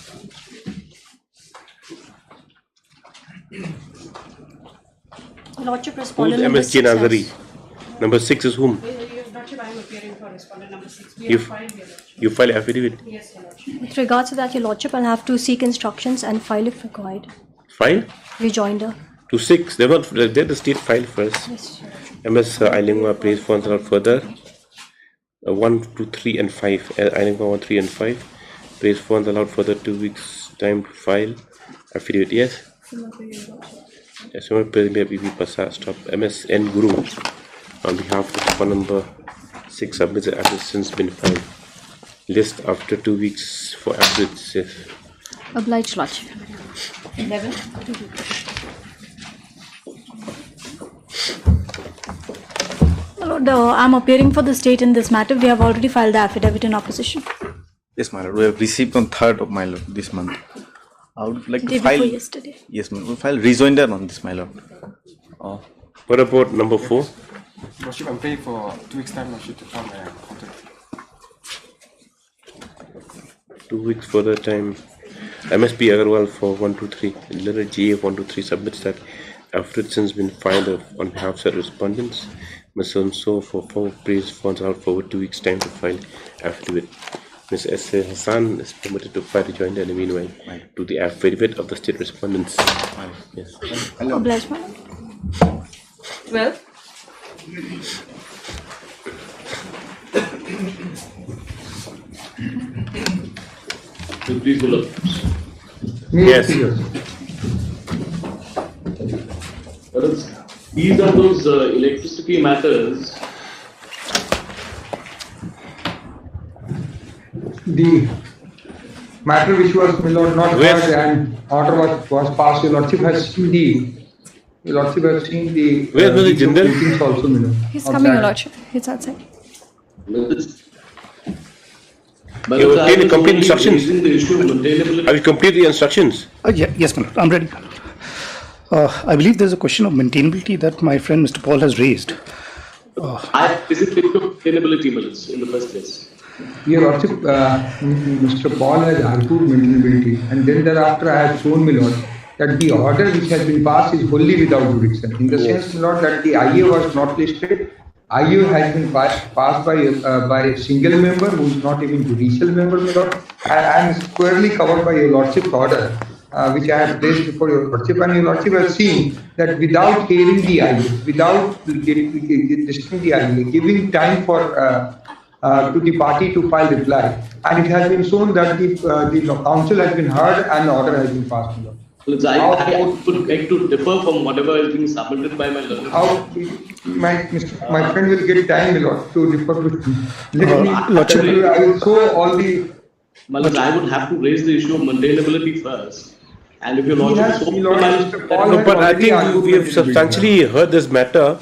Your Lordship, Who's respondent number MSG 6 Nazari? Number 6 is whom? Lordship, I am appearing for respondent number 6. You file affidavit. Yes, Your Lordship. With regards to that, Your Lordship, I'll have to seek instructions and file if required. File? Rejoinder. To 6. They're not. They're the state file first. Yes. MS Ailingwa prays for and further. 1, 2, 3 and 5. Ailingwa 1, 3 and 5. Prays for and allowed further 2 weeks time to file affidavit. Yes. Yes. Stop. MS N Guru on behalf of respondent number 6 submits the affidavit since been filed. List after 2 weeks for affidavits. Yes. Obliged, Lordship. 11. Lord, I'm appearing for the state in this matter. We have already filed the affidavit in opposition. Yes, my lord. We have received on 3rd of my lord this month. I would like Day to file. before yesterday. Yes, my lord. We'll file rejoinder on this, my lord. What about number 4? Lordship, I'm praying for 2 weeks time, Lordship, to file my contempt. 2 weeks further time. MSP Agarwal for 1, 2, 3. Letter GF 1, 2, 3 submits that affidavit since been filed on behalf of the respondents. Ms. So for 4 praise funds out for 2 weeks time to file affidavit. Ms. S. Hassan is permitted to file rejoinder in the meanwhile to the affidavit of the state respondents. Yes. Obliged, my lord. 12. Please, Lord. Yes. These are those electricity matters. The matter which was not heard and order was passed. Your Lordship has seen Your Lordship has seen the. Where was the general? Also, He's coming, Your Lordship. He's outside. You obtained the complete instructions. Have you completed the instructions? Yes, my lord. I'm ready. I believe there's a question of maintainability that my friend Mr. Paul has raised. Is it maintainability minutes in the first place? Your Lordship, Mr. Paul has argued maintainability, and then thereafter I have shown, my lord, that the order which has been passed is wholly without jurisdiction. In the sense, my lord, that the IA was not listed. IA has been passed by a single member who is not even judicial member, my lord, and squarely covered by your Lordship's order, which I have placed before your Lordship, and your Lordship has seen that without hearing the IA, without listening the IA, giving time for to the party to file reply, and it has been shown that the council has been heard and the order has been passed. I would like to differ from whatever is being submitted by my lawyer. How my friend will get time, my lord, to differ with me. Let me. I will show all the. I would have to raise the issue of maintainability first. And if you're not No, but I think we have substantially heard this matter.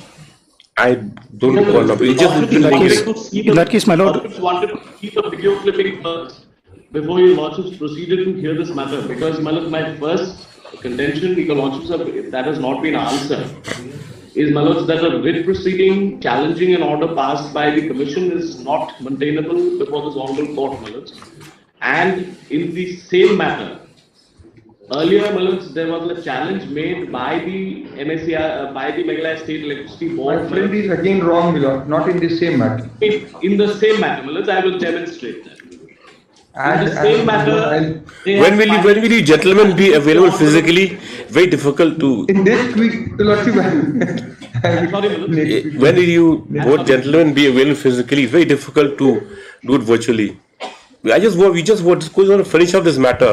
I don't recall now. In that case, my lord. wanted to keep the video clipping first. before your lordships proceeded to hear this matter, because my first contention, your lordships, that has not been answered, is that a writ proceeding challenging an order passed by the commission is not maintainable before this honorable court, and in the same matter, earlier, there was a challenge made by the MSCI, by the Meghalaya State Electricity Board. My friend is again wrong, my lord, not in the same matter. In the same matter, I will demonstrate that. In the same matter, when will you gentlemen be available physically? Very difficult to. In this week, lordship. When will you both gentlemen be available physically? It's very difficult to do it virtually. We just want to finish up this matter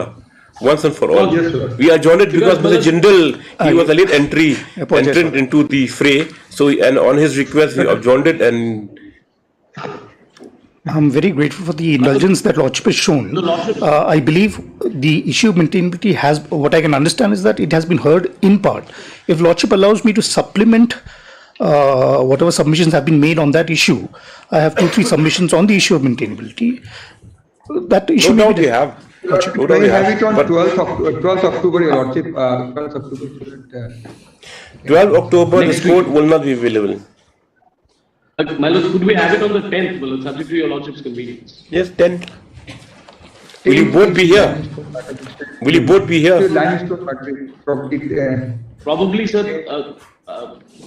once and for all. Yes, we adjourned it because Mr. Jindal, he was a late entrant into the fray. So, and on his request, we adjourned it, and I'm very grateful for the indulgence that Lordship has shown. I believe the issue of maintainability has, what I can understand is that it has been heard in part. If Lordship allows me to supplement whatever submissions have been made on that issue, I have 2-3 submissions on the issue of maintainability. That issue no doubt we have. We have it on 12th October, your lordship. 12th October. 12th October, this court will not be available. My lord, could we have it on the 10th, subject to your lordship's convenience? Yes, 10th. Will you both be here? Will you both be here? Probably, sir.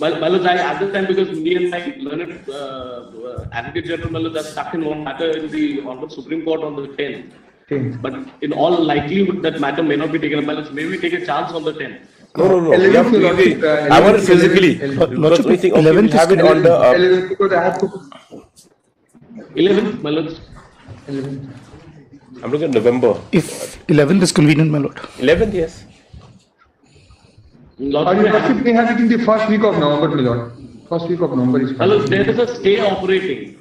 My lord, I understand because me and my learned Advocate General are stuck in one matter in the Honorable Supreme Court on the 10th. But in all likelihood, that matter may not be taken up. My lord, may we take a chance on the 10th? No. I want it physically. Because we think, okay, we'll have it on the 11th, my lord. I'm looking at November. If 11th is convenient, my lord. 11th, yes. Lordship may have it in the first week of November, my lord. First week of November is fine. My lord, there is a stay operating.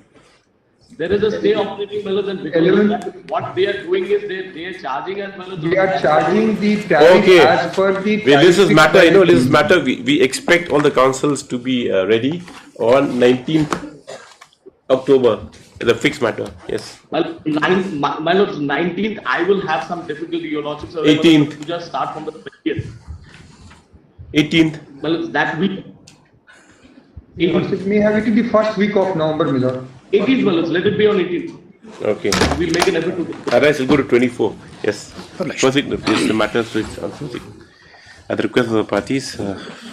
There is a stay operating, my lord, and because of that, what they are doing is they are charging us, my lord. They are charging the tariff as per the. This is matter, this is matter. We expect all the councils to be ready on 19th October. The fixed matter, yes. Well, my lord, 19th, I will have some difficulty, your lordship. 18th. To just start from the 20th. 18th. Well, that week. Lordship may have it in the first week of November, my lord. 18th, well, let it be on 18th. Okay. We'll make an effort to. Otherwise, we'll go to 24. Yes. First week, the matter switched on first week. At the request of the parties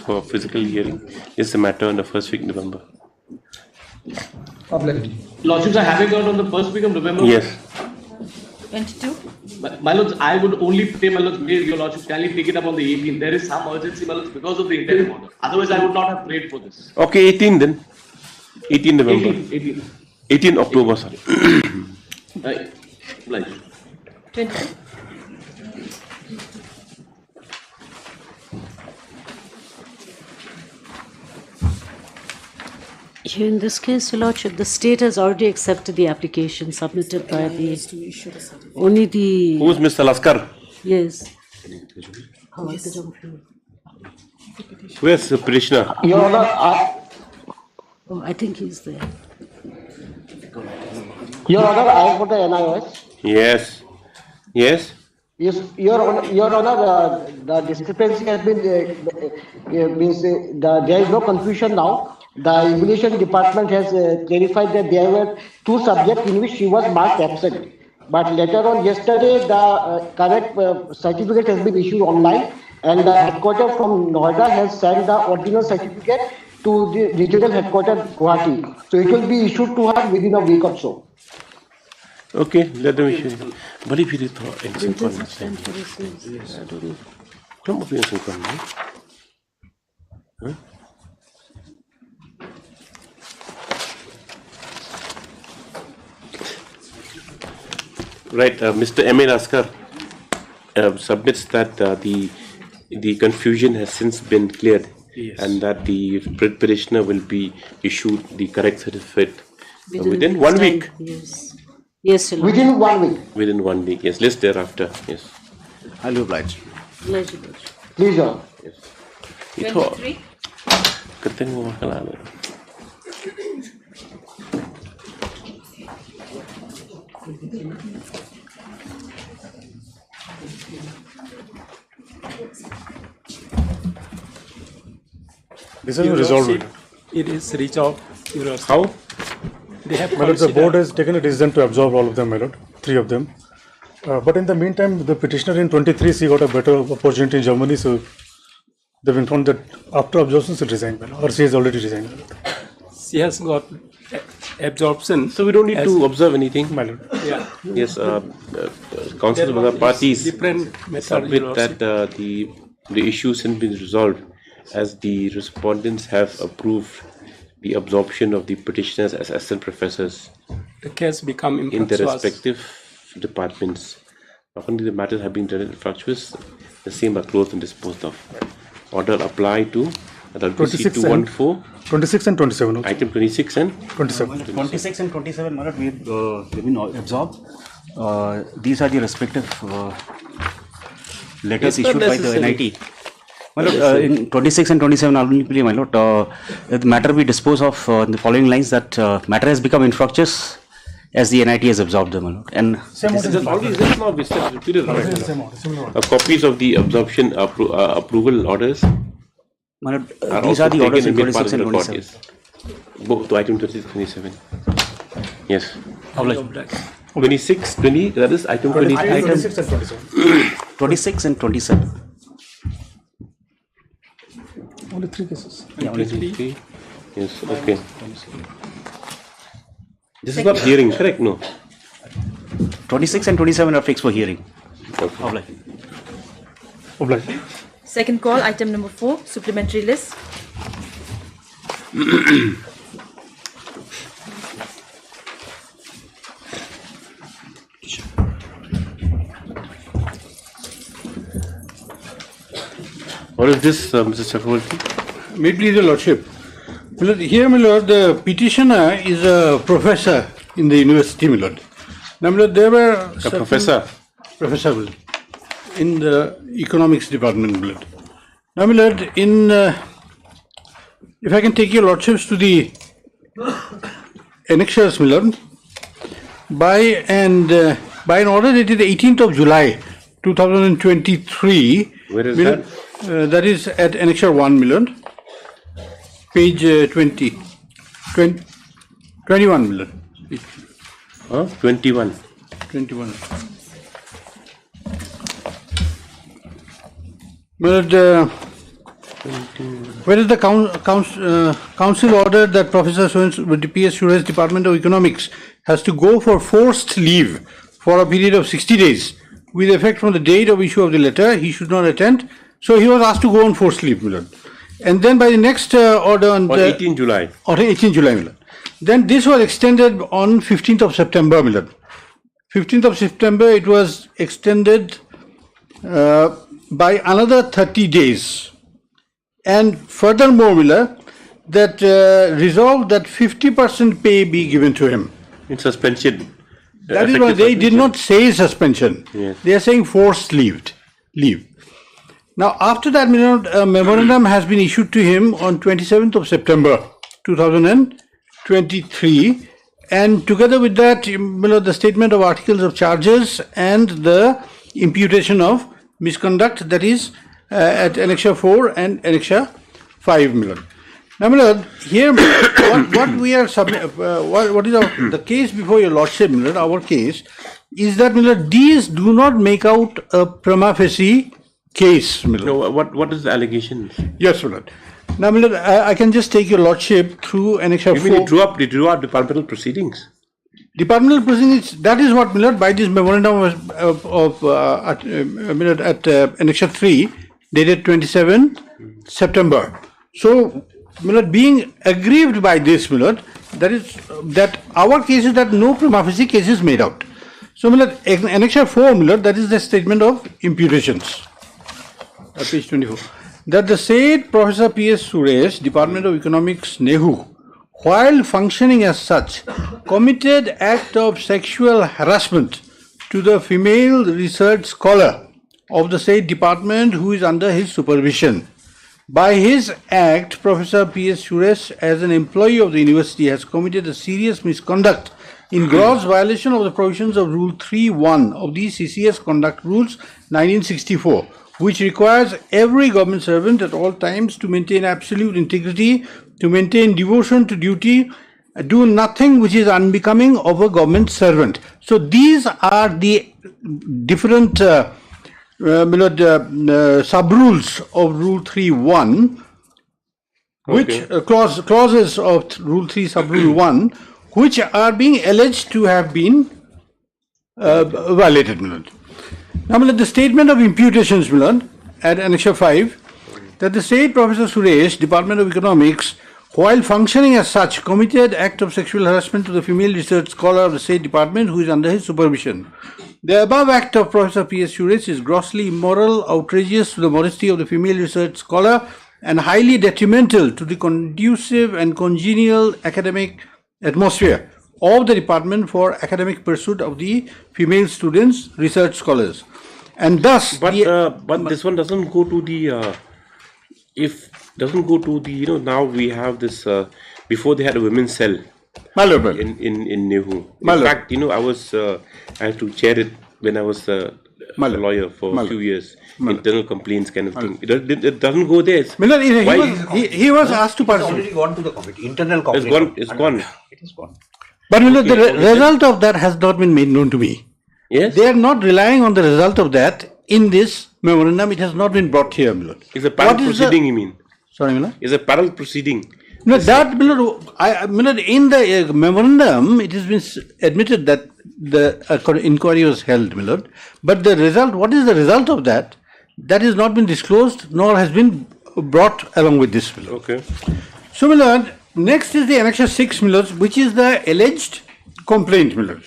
for physical hearing, is the matter on the first week November. Lordships are having out on the first week of November. Yes. 22? My lords, I would only say, my lords, your lordships kindly take it up on the 18th. There is some urgency, my lords, because of the interim order. Otherwise, I would not have prayed for this. Okay, 18 then. 18 November. 18 October, sorry. Right. 22? Here in this case, Your Lordship, the state has already accepted the application submitted by the, only the... Who's Mr. Laskar? Yes. Where's the petitioner? Your Honor, oh, I think he's there. Your Honor, I have got the NIS. Yes. Yes. Yes, Your Honor, the discrepancy has been, there is no confusion now. The immigration department has clarified that there were 2 subjects in which she was marked absent. But later on, yesterday, the correct certificate has been issued online, and the headquarters from Noida has sent the original certificate to the regional headquarters, Guwahati. So it will be issued to her within a week or so. Okay, let them issue. But if you thought come up here, huh? Right, Mr. M. A. Laskar submits that the confusion has since been cleared, and that the petitioner will be issued the correct certificate within 1 week. Yes. Yes, Your Within 1 week. Within 1 week, yes. List thereafter, yes. I'll oblige. Please, Your Honor. Yes. 23? Ketemu makalah. This has been resolved. It is resolved. How? They have My lord, the board has taken a decision to absorb all of them, my lord, 3 of them. But in the meantime, the petitioner in 23C got a better opportunity in Germany, so they've informed that after absorption she'll resign, my lord, or she has already resigned. My lord. She has got absorption. So we don't need to observe anything, my lord. Yeah. Yes, counsel of other parties different method, submit Your that the issues have been resolved as the respondents have approved the absorption of the petitioners as assistant professors The case become in their infructuous. respective departments. According to the matters have been rendered infructuous, the same are closed and disposed of. Order apply to 26 214. 26 and 27. Okay. Item 26 and 27. 26 and 27, my lord, they've been absorbed. These are the respective letters It's not issued by the necessary. NIT. My lord, in 26 and 27, ultimately, my lord, the matter we dispose of in the following lines that matter has become infructuous as the NIT has absorbed them, my lord. And this is already just now we said repeated. Copies of the absorption approval orders. My lord, are these also are the orders taken in and made part 26 of and the record, 27. yes. Both to item 26 27. Yes. 26, 20, that is item 20. 26 and 27. 26 and 27. Only 3 cases. Yeah, only 3. Yes, okay. This is not hearing, correct? No. 26 and 27 are fixed for hearing. Okay. Obliged. Second call, item number 4, supplementary list. What is this, Mr. Chakravarti? May it please your lordship. My lord, here, my lord, the petitioner is a professor in the university, my lord. Now, my lord, there were A professor? Professor, my lord, in the economics department, my lord. Now, my lord, if I can take your lordships to the annexures, my lord, by an order dated 18th of July 2023. Where is my that? lord, that is at annexure 1, my lord, page 21, my lord. 21. 21. My lord, where is the council order that Professor Swens with the PS Suresh Department of Economics has to go for forced leave for a period of 60 days with effect from the date of issue of the letter? He should not attend. So he was asked to go on forced leave, my lord. And then by the next order on 18 July. On 18 July, my lord. Then this was extended on 15th of September, my lord. 15th of September, it was extended by another 30 days. And furthermore, my lord, that resolved that 50% pay be given to him. In suspension. That is why they did not say suspension. Yes. They are saying forced leave. Now, after that, a memorandum has been issued to him on 27th of September 2023, and together with that, the statement of articles of charges and the imputation of misconduct, that is at annexure 4 and annexure 5, my lord. Now, my lord, here what we are what is the case before your lordship, my lord, our case is that, my lord, these do not make out a prima facie case, my lord. No, what is the allegation? Yes, my lord. Now, my lord, I can just take your lordship through annexure 4. You mean you drew up departmental proceedings? Departmental proceedings, that is what, my lord, by this memorandum at annexure 3, dated 27 September. So, my lord, being aggrieved by this, my lord, that our case is that no prima facie case is made out. So, my lord, annexure 4, my lord, that is the statement of imputations. Page 24. That the said Professor P.S. Suresh, Department of Economics, Nehu, while functioning as such, committed act of sexual harassment to the female research scholar of the said department who is under his supervision. By his act, Professor P.S. Suresh, as an employee of the university, has committed a serious misconduct in gross violation of the provisions of Rule 3.1 of the CCS Conduct Rules 1964, which requires every government servant at all times to maintain absolute integrity, to maintain devotion to duty, do nothing which is unbecoming of a government servant. So these are the different sub-rules of Rule 3.1, which clauses of Rule 3 sub-rule 1, which are being alleged to have been violated. Now, the statement of imputations, at Annexure 5, that the said Professor Suresh, Department of Economics, while functioning as such, committed act of sexual harassment to the female research scholar of the said department who is under his supervision. The above act of Professor P.S. Suresh is grossly immoral, outrageous to the modesty of the female research scholar, and highly detrimental to the conducive and congenial academic atmosphere of the department for academic pursuit of the female students, research scholars. And thus... But this one doesn't go to the... now we have this... before they had a women's cell in Nehu. In fact, I had to chair it when I was a lawyer for a few years. Internal complaints kind of thing. It doesn't go there. He was asked to participate. It's already gone to the committee. Internal complaint. It's gone. It is gone. But the result of that has not been made known to me. Yes. They are not relying on the result of that in this memorandum. It has not been brought here, Milord. It's a parallel proceeding, you mean? Sorry, Milord? It's a parallel proceeding. No, that, Milord, in the memorandum, it has been admitted that the inquiry was held, Milord. But the result, what is the result of that? That has not been disclosed, nor has been brought along with this, Milord. Okay. So, Milord, next is the Annexure 6, Milord, which is the alleged complaint, Milord.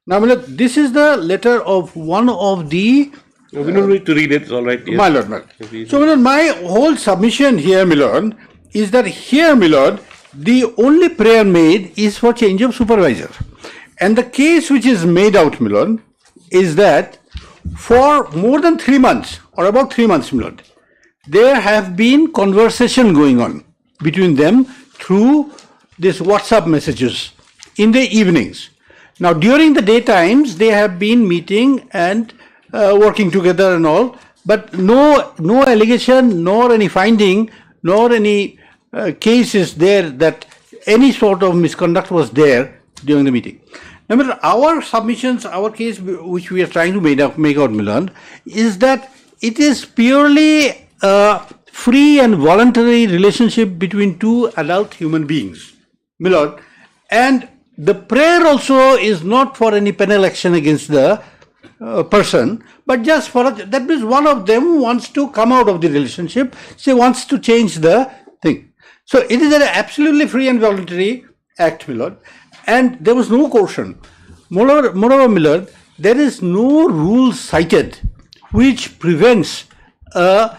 Now, Milord, this is the letter of one of the... No, we don't need to read it, it's all right. Yes. My Lord, my Lord. So, Milord, my whole submission here, Milord, is that here, Milord, the only prayer made is for change of supervisor. And the case which is made out, Milord, is that for more than 3 months, or about 3 months, Milord, there have been conversation going on between them through this WhatsApp messages in the evenings. Now, during the daytimes, they have been meeting and working together and all, but no allegation, nor any finding, nor any case is there that any sort of misconduct was there during the meeting. Now, our submissions, our case which we are trying to make out, Milord, is that it is purely a free and voluntary relationship between two adult human beings, Milord, and the prayer also is not for any penal action against the person, but just for that means one of them wants to come out of the relationship, say wants to change the thing. So it is an absolutely free and voluntary act, Milord, and there was no coercion. Moreover, Milord, there is no rule cited which prevents a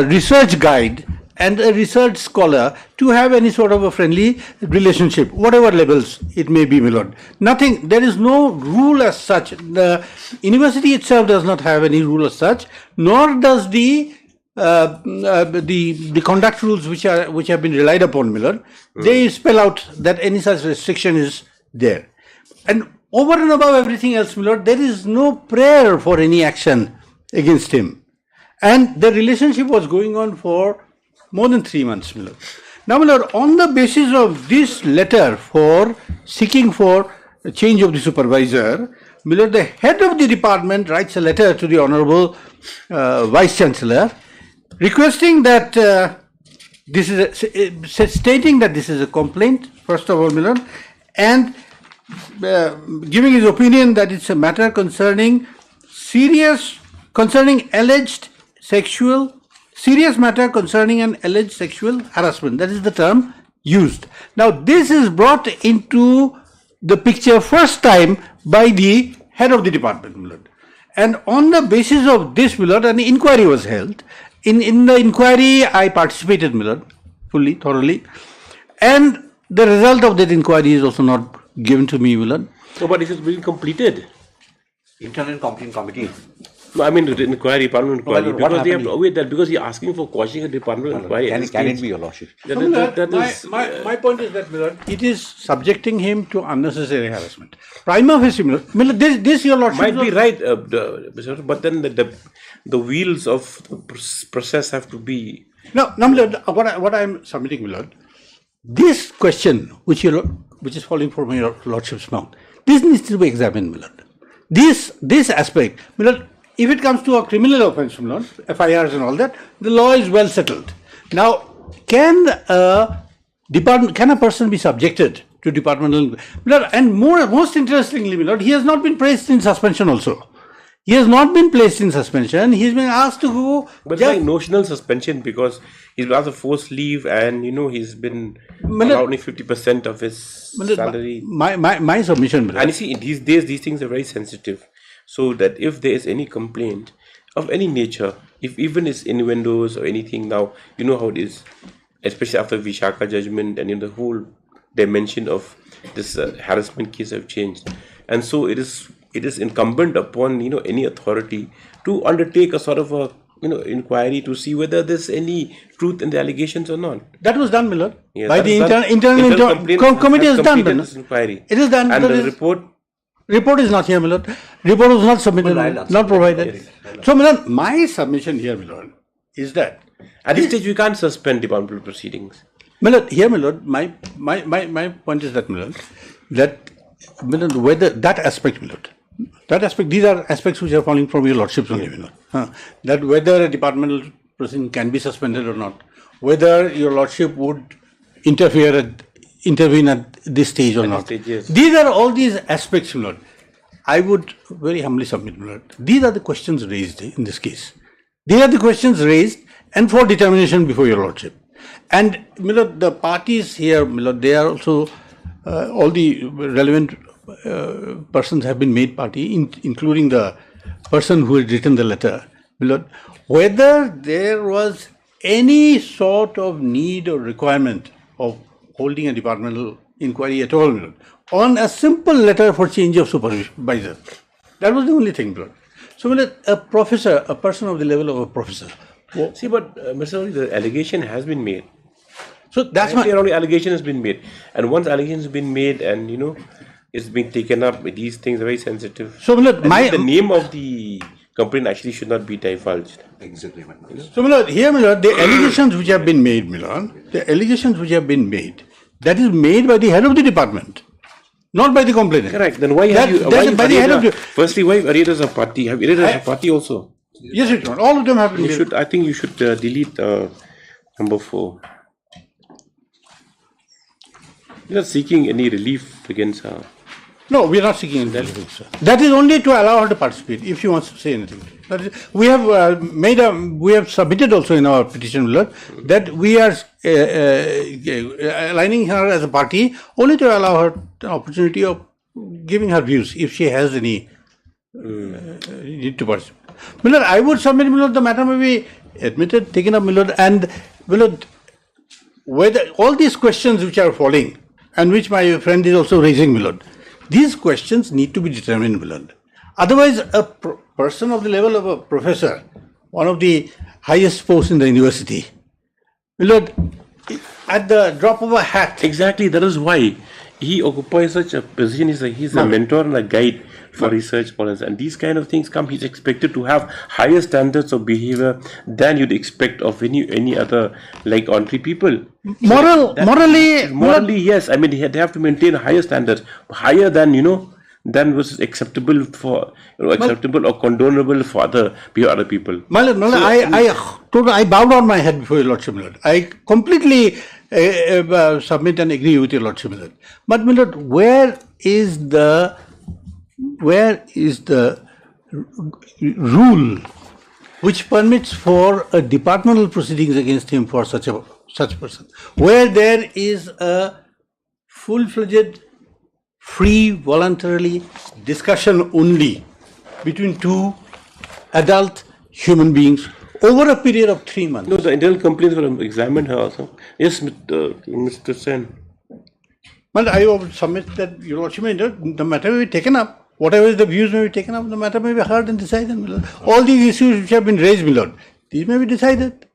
research guide and a research scholar to have any sort of a friendly relationship, whatever levels it may be, Milord. Nothing, there is no rule as such. The university itself does not have any rule as such, nor does the conduct rules which have been relied upon, Milord. They spell out that any such restriction is there. And over and above everything else, Milord, there is no prayer for any action against him. And the relationship was going on for more than 3 months, Milord. Now, Milord, on the basis of this letter for seeking for a change of the supervisor, Milord, the head of the department writes a letter to the Honorable Vice Chancellor requesting that this is stating that this is a complaint, first of all, Milord, and giving his opinion that it's a matter concerning serious matter concerning an alleged sexual harassment. That is the term used. Now, this is brought into the picture first time by the head of the department, Milord. And on the basis of this, Milord, an inquiry was held. In the inquiry, I participated, Milord, fully, thoroughly. And the result of that inquiry is also not given to me, Milord. So, but it has been completed. Internal complaint committee. No, I mean inquiry, department inquiry. What Because they have happened? to wait that because you're asking for quashing a department inquiry. Can at it this can it stage. be, Your Lordship? My point is that, Milord, it is subjecting him to unnecessary harassment. Prima facie, Milord, this Your Lordship Might be right, but then the wheels of the process have to be. No, Milord, what I am submitting, Milord, this question which is falling from Your Lordship's mouth, this needs to be examined, Milord. This aspect, Milord, if it comes to a criminal offence, Milord, FIRs and all that, the law is well settled. Now, can a person be subjected to departmental, Milord, and most interestingly, Milord, he has not been placed in suspension also. He has not been placed in suspension. He's been asked to go. But like notional suspension because he's been asked a forced leave and he's been allowed only 50% of his salary. My submission, Milord. And you see, these days these things are very sensitive. So that if there is any complaint of any nature, if even it's innuendos or anything now, you know how it is, especially after Vishaka judgment and the whole dimension of this harassment case have changed. And so it is incumbent upon any authority to undertake a sort of a inquiry to see whether there's any truth in the allegations or not. That was done, Milord. Yes, by the internal committee has done. This inquiry. It is done. And the report is not here, Milord. Report was not submitted, not provided. So, Milord, my submission here, Milord, is that at this stage we can't suspend departmental proceedings. Milord, here, Milord, my point is that, Milord, Milord, whether that aspect, Milord, these are aspects which are falling from Your Lordship's only, Milord. That whether a departmental proceeding can be suspended or not, whether Your Lordship would intervene at this stage or not. Yes. These are all these aspects, Milord. I would very humbly submit, Milord. These are the questions raised in this case. These are the questions raised and for determination before Your Lordship. And, Milord, the parties here, Milord, they are also, all the relevant persons have been made party, including the person who had written the letter. Milord, whether there was any sort of need or requirement of holding a departmental inquiry at all, Milord, on a simple letter for change of supervisor. That was the only thing, Milord. So, Milord, a person of the level of a professor. See, but Mr. the allegation has been made. So that's my only allegation has been made, and once allegation has been made, and it's been taken up. These things are very sensitive. So, Milord, the name of the complaint actually should not be divulged. Exactly. So, Milord, here, Milord, the allegations which have been made, Milord, that is made by the head of the department, not by the complainant. Correct. Then why have you? Firstly, why arrayed as a party? Have you arrayed as a party also? Yes, it will. All of them have been. I think you should delete number 4. You're not seeking any relief against her. No, we are not seeking any relief, sir. That is only to allow her to participate, if she wants to say anything. We have we have submitted also in our petition, Milord, that we are aligning her as a party only to allow her the opportunity of giving her views, if she has any need to participate. Milord, I would submit, Milord, the matter may be admitted, taken up, Milord, and Milord, whether all these questions which are falling, and which my friend is also raising, Milord, these questions need to be determined, Milord. Otherwise, a person of the level of a professor, one of the highest posts in the university, Milord, at the drop of a hat. Exactly, that is why he occupies such a position. He's a mentor and a guide for research scholars, and these kind of things come. He's expected to have higher standards of behavior than you'd expect of any other like ordinary people. Morally, yes. I mean, they have to maintain higher standards, higher than than was acceptable for acceptable or condonable for other people. Milord, I bow down my head before Your Lordship, Milord. I completely submit and agree with Your Lordship, Milord. But Milord, where is the rule which permits for a departmental proceedings against him for such person, where there is a full-fledged, free, voluntarily discussion only between two adult human beings over a period of 3 months? No, the internal complaints were examined her also. Yes, Mr. Sen. Well, I would submit that Your Lordship, the matter will be taken up Whatever the views may be taken up, the matter may be heard and decided, my lord. All these issues which have been raised, my lord, these may be decided.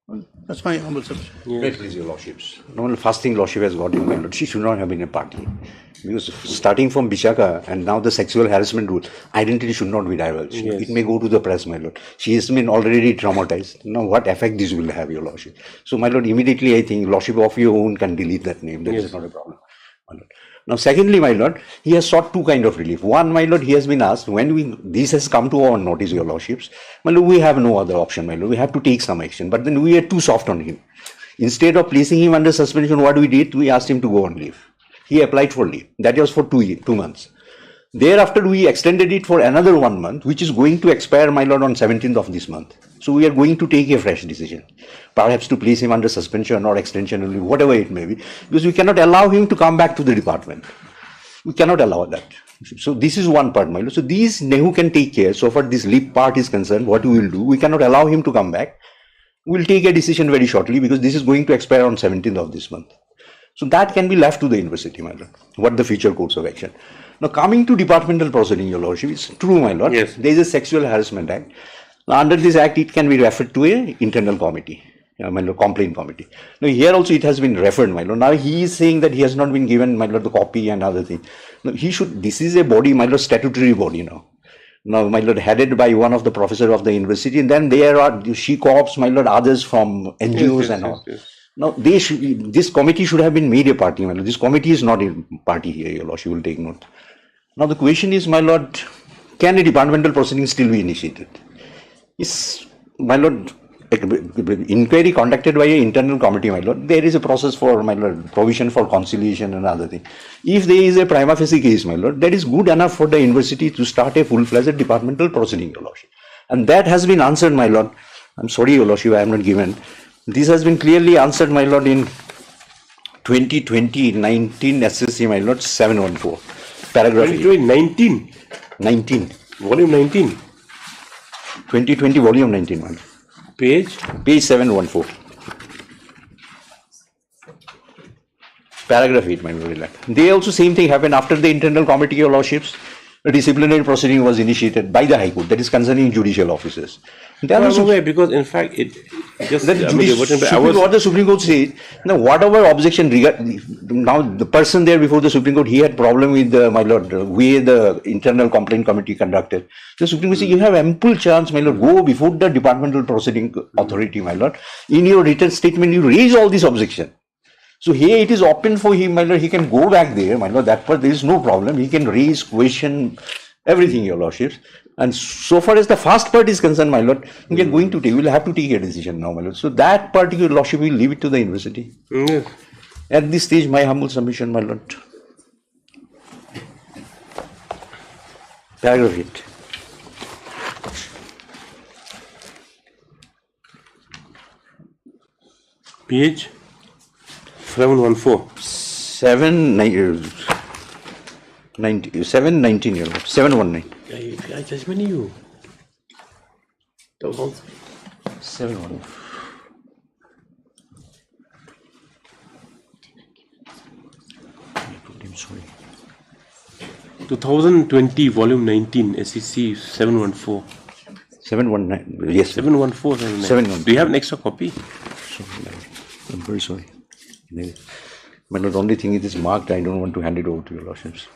Well, that's my humble submission. Wait, please, your lordships. No, first thing lordship has got in my lord, she should not have been a party. Because starting from Bishaka and now the sexual harassment rule, identity should not be divulged. Yes. It may go to the press, my lord. She has been already traumatized. Now, what effect this will have, your lordship? So, my lord, immediately I think lordship of your own can delete that name. That is not a problem, my lord. Now, secondly, my lord, he has sought two kind of relief. One, my lord, he has been asked, when this has come to our notice, your lordships, my lord, we have no other option, my lord. We have to take some action. But then we are too soft on him. Instead of placing him under suspension, what we did, we asked him to go on leave. He applied for leave. That was for 2 months. Thereafter, we extended it for another 1 month, which is going to expire, my lord, on 17th of this month. So we are going to take a fresh decision, perhaps to place him under suspension or extension only, whatever it may be, because we cannot allow him to come back to the department. We cannot allow that. So this is one part, my lord. So these Nehu can take care. So far this leave part is concerned, what we will do, we cannot allow him to come back. We will take a decision very shortly because this is going to expire on 17th of this month. So that can be left to the university, my lord, what the future course of action. Now coming to departmental proceeding, your lordship, it's true, my lord. Yes. There is a Sexual Harassment Act. Now under this act, it can be referred to a internal committee, my lord, complaint committee. Now here also it has been referred, my lord. Now he is saying that he has not been given, my lord, the copy and other thing. Now he should, this is a body, my lord, statutory body now. Now, my lord, headed by one of the professor of the university, and then there are she-corps, my lord, others from NGOs and all. Yes. Now, this committee should have been made a party, my lord. This committee is not a party here, your lordship will take note. Now, the question is, my lord, can a departmental proceeding still be initiated? Is, my lord, inquiry conducted by an internal committee, my lord, there is a process for, my lord, provision for conciliation and other thing. If there is a prima facie case, my lord, that is good enough for the university to start a full-fledged departmental proceeding, your lordship. And that has been answered, my lord. I'm sorry, your lordship, I am not given. This has been clearly answered, my lord, in 2020-19 SSC, my lord, 714. Paragraph 2019? 19. Volume 19? 2020, volume 19, my lord. Page 714. Paragraph 8, my lord. They also same thing happened after the internal committee, your lordships. A disciplinary proceeding was initiated by the High Court, that is concerning judicial officers. Because in fact it just what the Supreme Court said. Now whatever objection now the person there before the Supreme Court, he had problem with the, my lord, way the internal complaint committee conducted. The Supreme Court said you have ample chance, my lord, go before the departmental proceeding authority, my lord. In your written statement, you raise all these objections. So here it is open for him, my lord. He can go back there, my lord. That part there is no problem. He can raise, question, everything, your lordships. And so far as the first part is concerned, my lord, we are going to take, we will have to take a decision now, my lord. So that particular lordship will leave it to the university. Yes. At this stage, my humble submission, my lord. Paragraph 8. Page 714. 719, your lord. 719. I just mean you. 719. I'm sorry. 2020, volume 19, SEC 714. 719, yes. 714, 719. Do you have an extra copy? I'm very sorry. But the only thing it is marked, I don't want to hand it over to your lordships.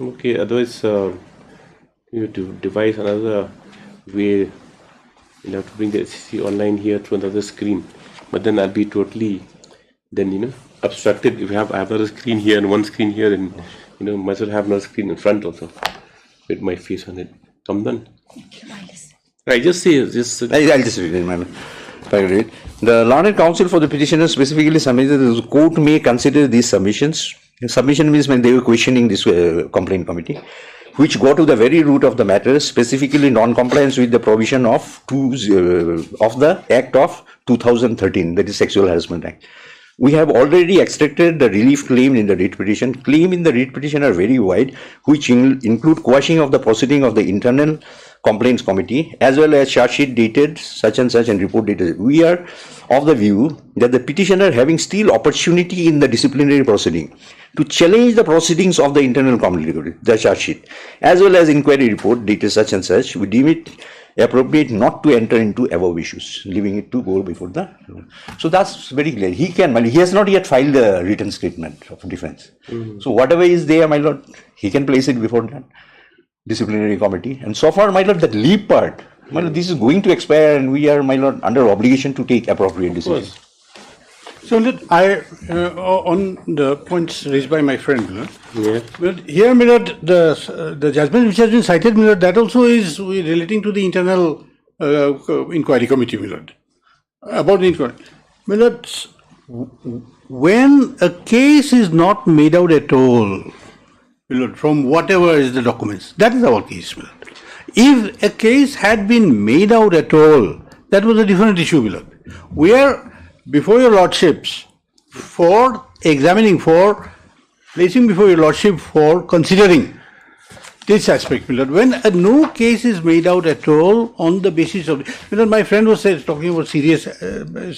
Okay, otherwise you have to devise another way. You have to bring the SEC online here to another screen. But then I'll be totally, then, obstructed. If I have another screen here and one screen here, and, might as well have another screen in front also with my face on it. Come done. I'll just read it, madam. The learned counsel for the petitioner specifically submitted that the court may consider these submissions. Submission means when they were questioning this complaint committee, which go to the very root of the matter, specifically non-compliance with the provision of the Act of 2013, that is Sexual Harassment Act. We have already extracted the relief claim in the writ petition. Claim in the writ petition are very wide, which include quashing of the proceeding of the internal complaints committee as well as charge sheet dated such and such and report dated. We are of the view that the petitioner having still opportunity in the disciplinary proceeding to challenge the proceedings of the internal committee, the charge sheet, as well as inquiry report dated such and such, we deem it appropriate not to enter into above issues, leaving it to go before the. So that's very clear. He has not yet filed the written statement of defense. So whatever is there, my lord, he can place it before that disciplinary committee. And so far, my lord, that leave part, my lord, this is going to expire and we are, my lord, under obligation to take appropriate decisions. So on the points raised by my friend, but here, my lord, the judgment which has been cited, my lord, that also is relating to the internal inquiry committee, my lord, about the inquiry. My lord, when a case is not made out at all, my lord, from whatever is the documents, that is our case, my lord. If a case had been made out at all, that was a different issue, my lord. We are before your lordships for examining, for placing before your lordship for considering this aspect, my lord. When no case is made out at all on the basis of, my friend was talking about serious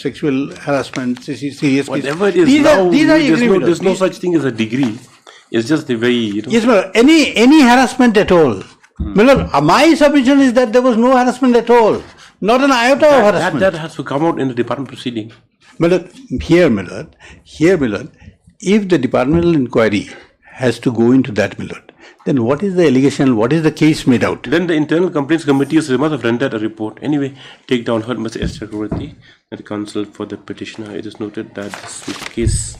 sexual harassment, serious whatever it is now, there's no such thing as a degree. It's just the very, Yes, my lord. Any harassment at all. My lord, my submission is that there was no harassment at all. Not an iota of harassment. That has to come out in the department proceeding. My lord, here, my lord, if the departmental inquiry has to go into that, my lord, then what is the allegation, what is the case made out? Then the internal complaints committee must have rendered a report. Anyway, take down her, Mr. S. Chakravarti, the counsel for the petitioner. It is noted that this case,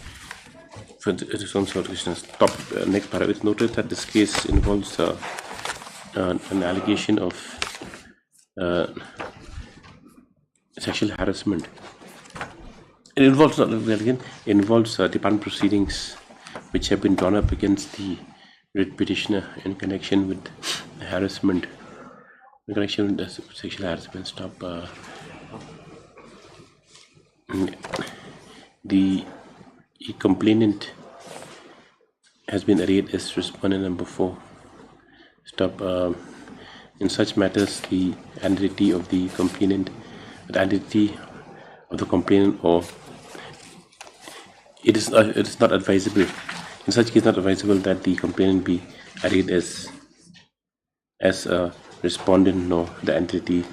for the petitioner's top next paragraph, it's noted that this case involves an allegation of sexual harassment. It involves department proceedings which have been drawn up against the petitioner in connection with harassment, in connection with the sexual harassment. The complainant has been arraigned as respondent number 4. In such matters, the identity of the complainant, or it is not advisable. In such case, not advisable that the complainant be arraigned as a respondent nor the entity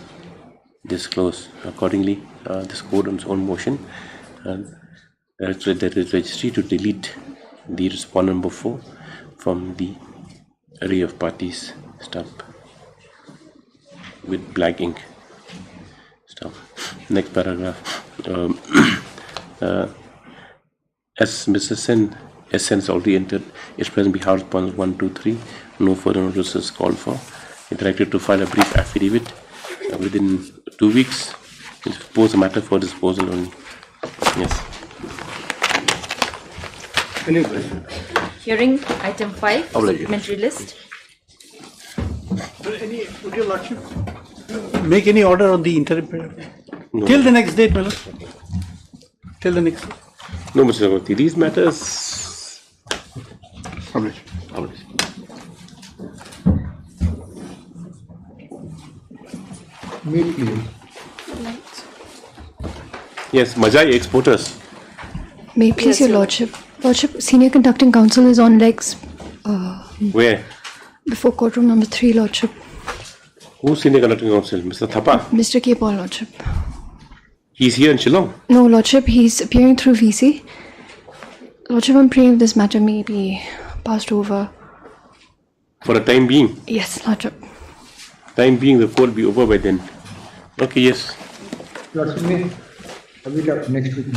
disclosed. Accordingly, this court on its own motion directed the registry to delete the respondent number 4 from the array of parties. With black ink. Next paragraph. As Mr. Sen has already entered its present behalf response 1, 2, 3, no further notice is called for. It directed to file a brief affidavit within 2 weeks. It pose a matter for disposal only. Yes. Any question? Hearing item 5, supplementary list. Would your lordship make any order on the interim period? No. Till the next date, my lord. Till the next date. No, Mr. Chakravarti. These matters. Publish. Yes, Majai exporters. May it please your lordship. Lordship, senior conducting counsel is on legs. Where? Before courtroom number 3, lordship. Who's senior conducting counsel? Mr. Thapa? Mr. K. Paul, lordship. He's here in Shillong? No, lordship, he's appearing through VC. Lordship, I'm praying this matter may be passed over. For the time being? Yes, lordship. Time being, the court be over by then. Okay, yes. Lordship, next week.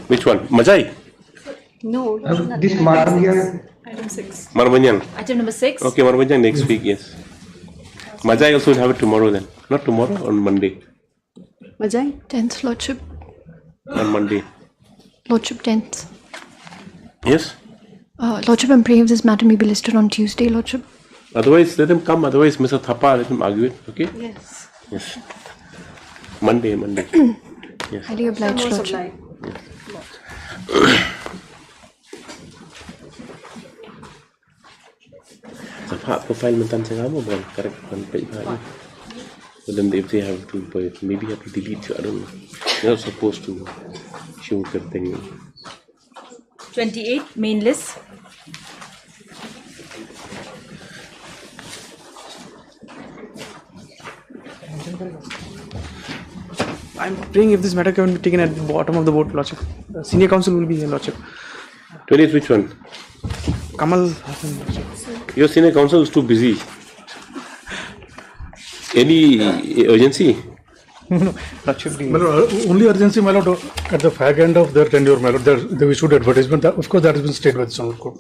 Which one? Majai? No, this Marmanyan. Item 6. Marmanyan. Item number 6. Okay, Marmanyan next week, yes. Majai also will have it tomorrow then. Not tomorrow, on Monday. Majai? 10th, lordship. On Monday. Lordship, 10th. Yes? Lordship, I'm praying if this matter may be listed on Tuesday, lordship. Otherwise, let him come. Otherwise, Mr. Thapa, let him argue it. Okay? Yes. Yes. Monday. Yes. Highly obliged, lordship. Thapa, profile mentan saya kamu bukan correct bukan page hari. So then if they have to, but maybe have to delete, I don't know. They're not supposed to show that thing. 28, main list. I'm praying if this matter can be taken at the bottom of the board, Lordship. Senior counsel will be here, Lordship. 20th, which one? Kamal Hassan, Lordship. Your senior counsel is too busy. Any urgency? No, Lordship. Only urgency, my lord, at the fag end of their tenure, my lord, they issued advertisement. Of course, that has been stayed by the Supreme Court.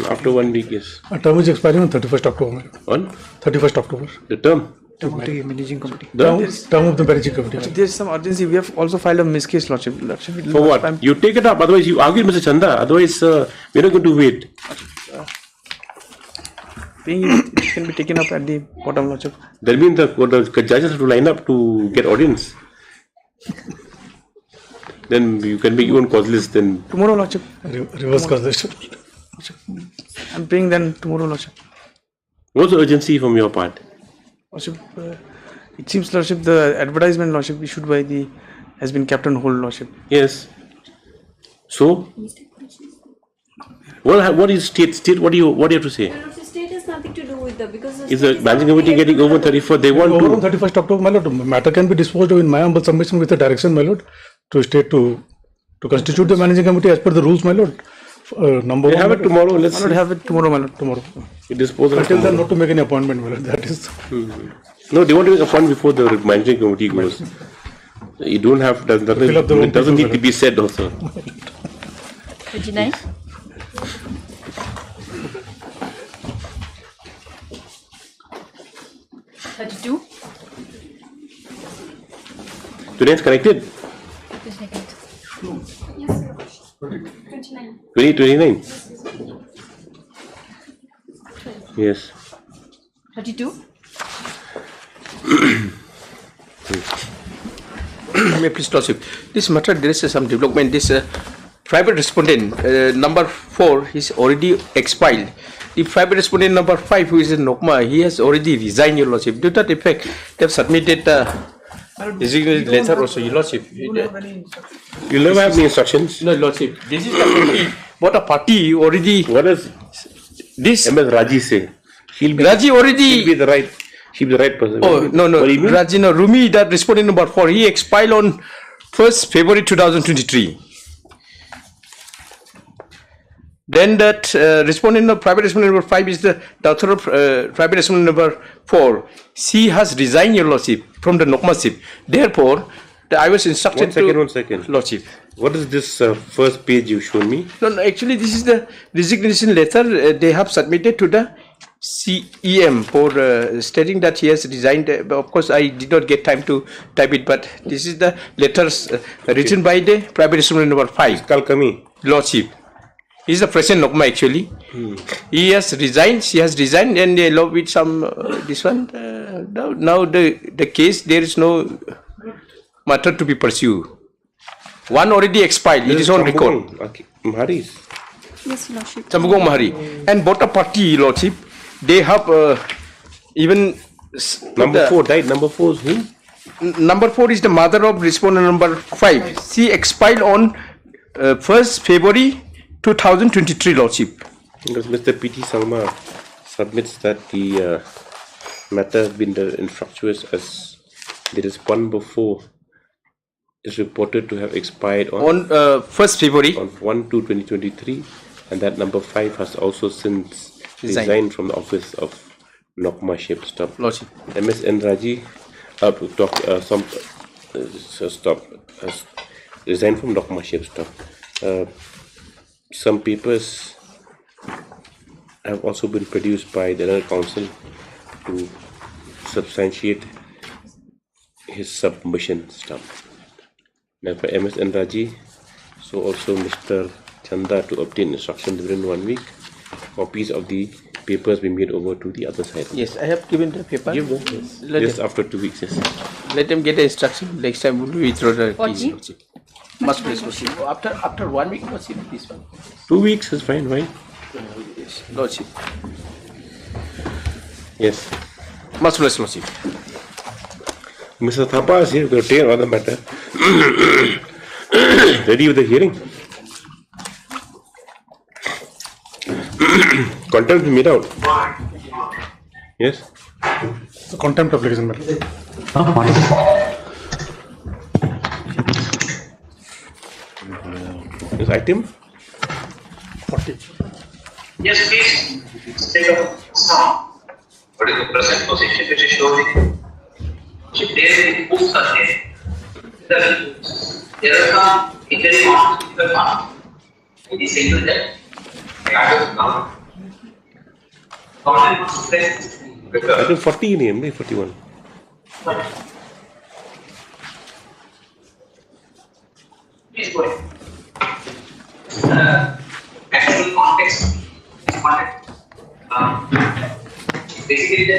After 1 week, yes. A term is expiring on 31st October. My lord. On? 31st October. The term? Term of the managing committee. Term of the managing committee. There is some urgency. We have also filed a miscase, Lordship. For what? You take it up, otherwise you argue Mr. Chanda. Otherwise, we're not going to wait. It can be taken up at the bottom, Lordship. That means the judges have to line up to get audience. Then you can make your own cause list. Then tomorrow, Lordship. Reverse cause list. I'm praying then tomorrow, Lordship. What's the urgency from your part? Lordship, it seems, Lordship, the advertisement, Lordship, issued by the has been kept on hold, Lordship. Yes. So, what is state? What do you have to say? State has nothing to do with the because. Is the managing committee getting over 34? They want over to. On 31st October, my lord, matter can be disposed of in my humble submission with the direction, my lord, to state to constitute the managing committee as per the rules, my lord. Number We one, have it tomorrow. Let's have it tomorrow, my lord. Tomorrow. We dispose of Until it then, tomorrow. not to make any appointment, my lord. That is. No, they want to make a point before the managing committee goes. You don't have. It doesn't need to be said also. 29. (32). Today it's connected. 29. Yes. 32. May I please, Lordship. This matter, there is some development. This private respondent number 4 is already expelled. The private respondent number 5, who is in Nokma, he has already resigned, Your Lordship. Due to that effect, they have submitted designated letter also, Your Lordship. You never have any instructions? No, Lordship. This is the party. What a party already. What does this MS Raji say? Raji already. She'll be the right person. Oh, no. Raji, no. Rumi, that respondent number 4, he expelled on 1st February 2023. Then that private respondent number 5 is the author of private respondent number 4. She has resigned, Your Lordship, from the Nokma. Therefore, I was instructed One second. Lordship. What is this first page you showed me? No, actually, this is the resignation letter they have submitted to the CEM for stating that he has resigned. Of course, I did not get time to type it, but this is the letters written by the private respondent number 5. Kalkami. Lordship. He is the president Nokma actually. He has resigned, she has resigned, and they love with some this one. Now the case, there is no matter to be pursued. One already expired, it is on record. Mahari. Yes, Lordship. Sambugong Mahari. And Bota Party, Lordship, they have even. Number 4 died. Number 4 is who? Number 4 is the mother of respondent number 5. She expired on 1st February 2023, Lordship. Because Mr. P.T. Salma submits that the matter has been infructuous as there is one before is reported to have expired on 1st February on 1/2/2023, and that number 5 has also since resigned from the office of Nokma Shapestop. Lordship. MS.N. Raji has resigned from Nokma Shapestop. Some papers have also been produced by the General Counsel to substantiate his submission stuff. Now for MS.N. Raji, so also Mr. Chanda to obtain instructions within 1 week. Copies of the papers be made over to the other side. Yes, I have given the paper. Give them. Yes. After 2 weeks, yes. Let them get the instruction. Next time we'll withdraw the keys. 40? Must be after 1 week, Lordship, this one. 2 weeks is fine, right? Yes, Lordship. Yes. Much less, Lordship. Mr. Thapa is here to take on the matter. Ready with the hearing? Contempt made out. Yes? The contempt application matter. This item? 40. Yes, please. State of some. What is the present position which is showing? There is books are there. There are some interim marks in the past. It is able that. Item 40 in here, 41. Please go ahead. Actual context. Basically, the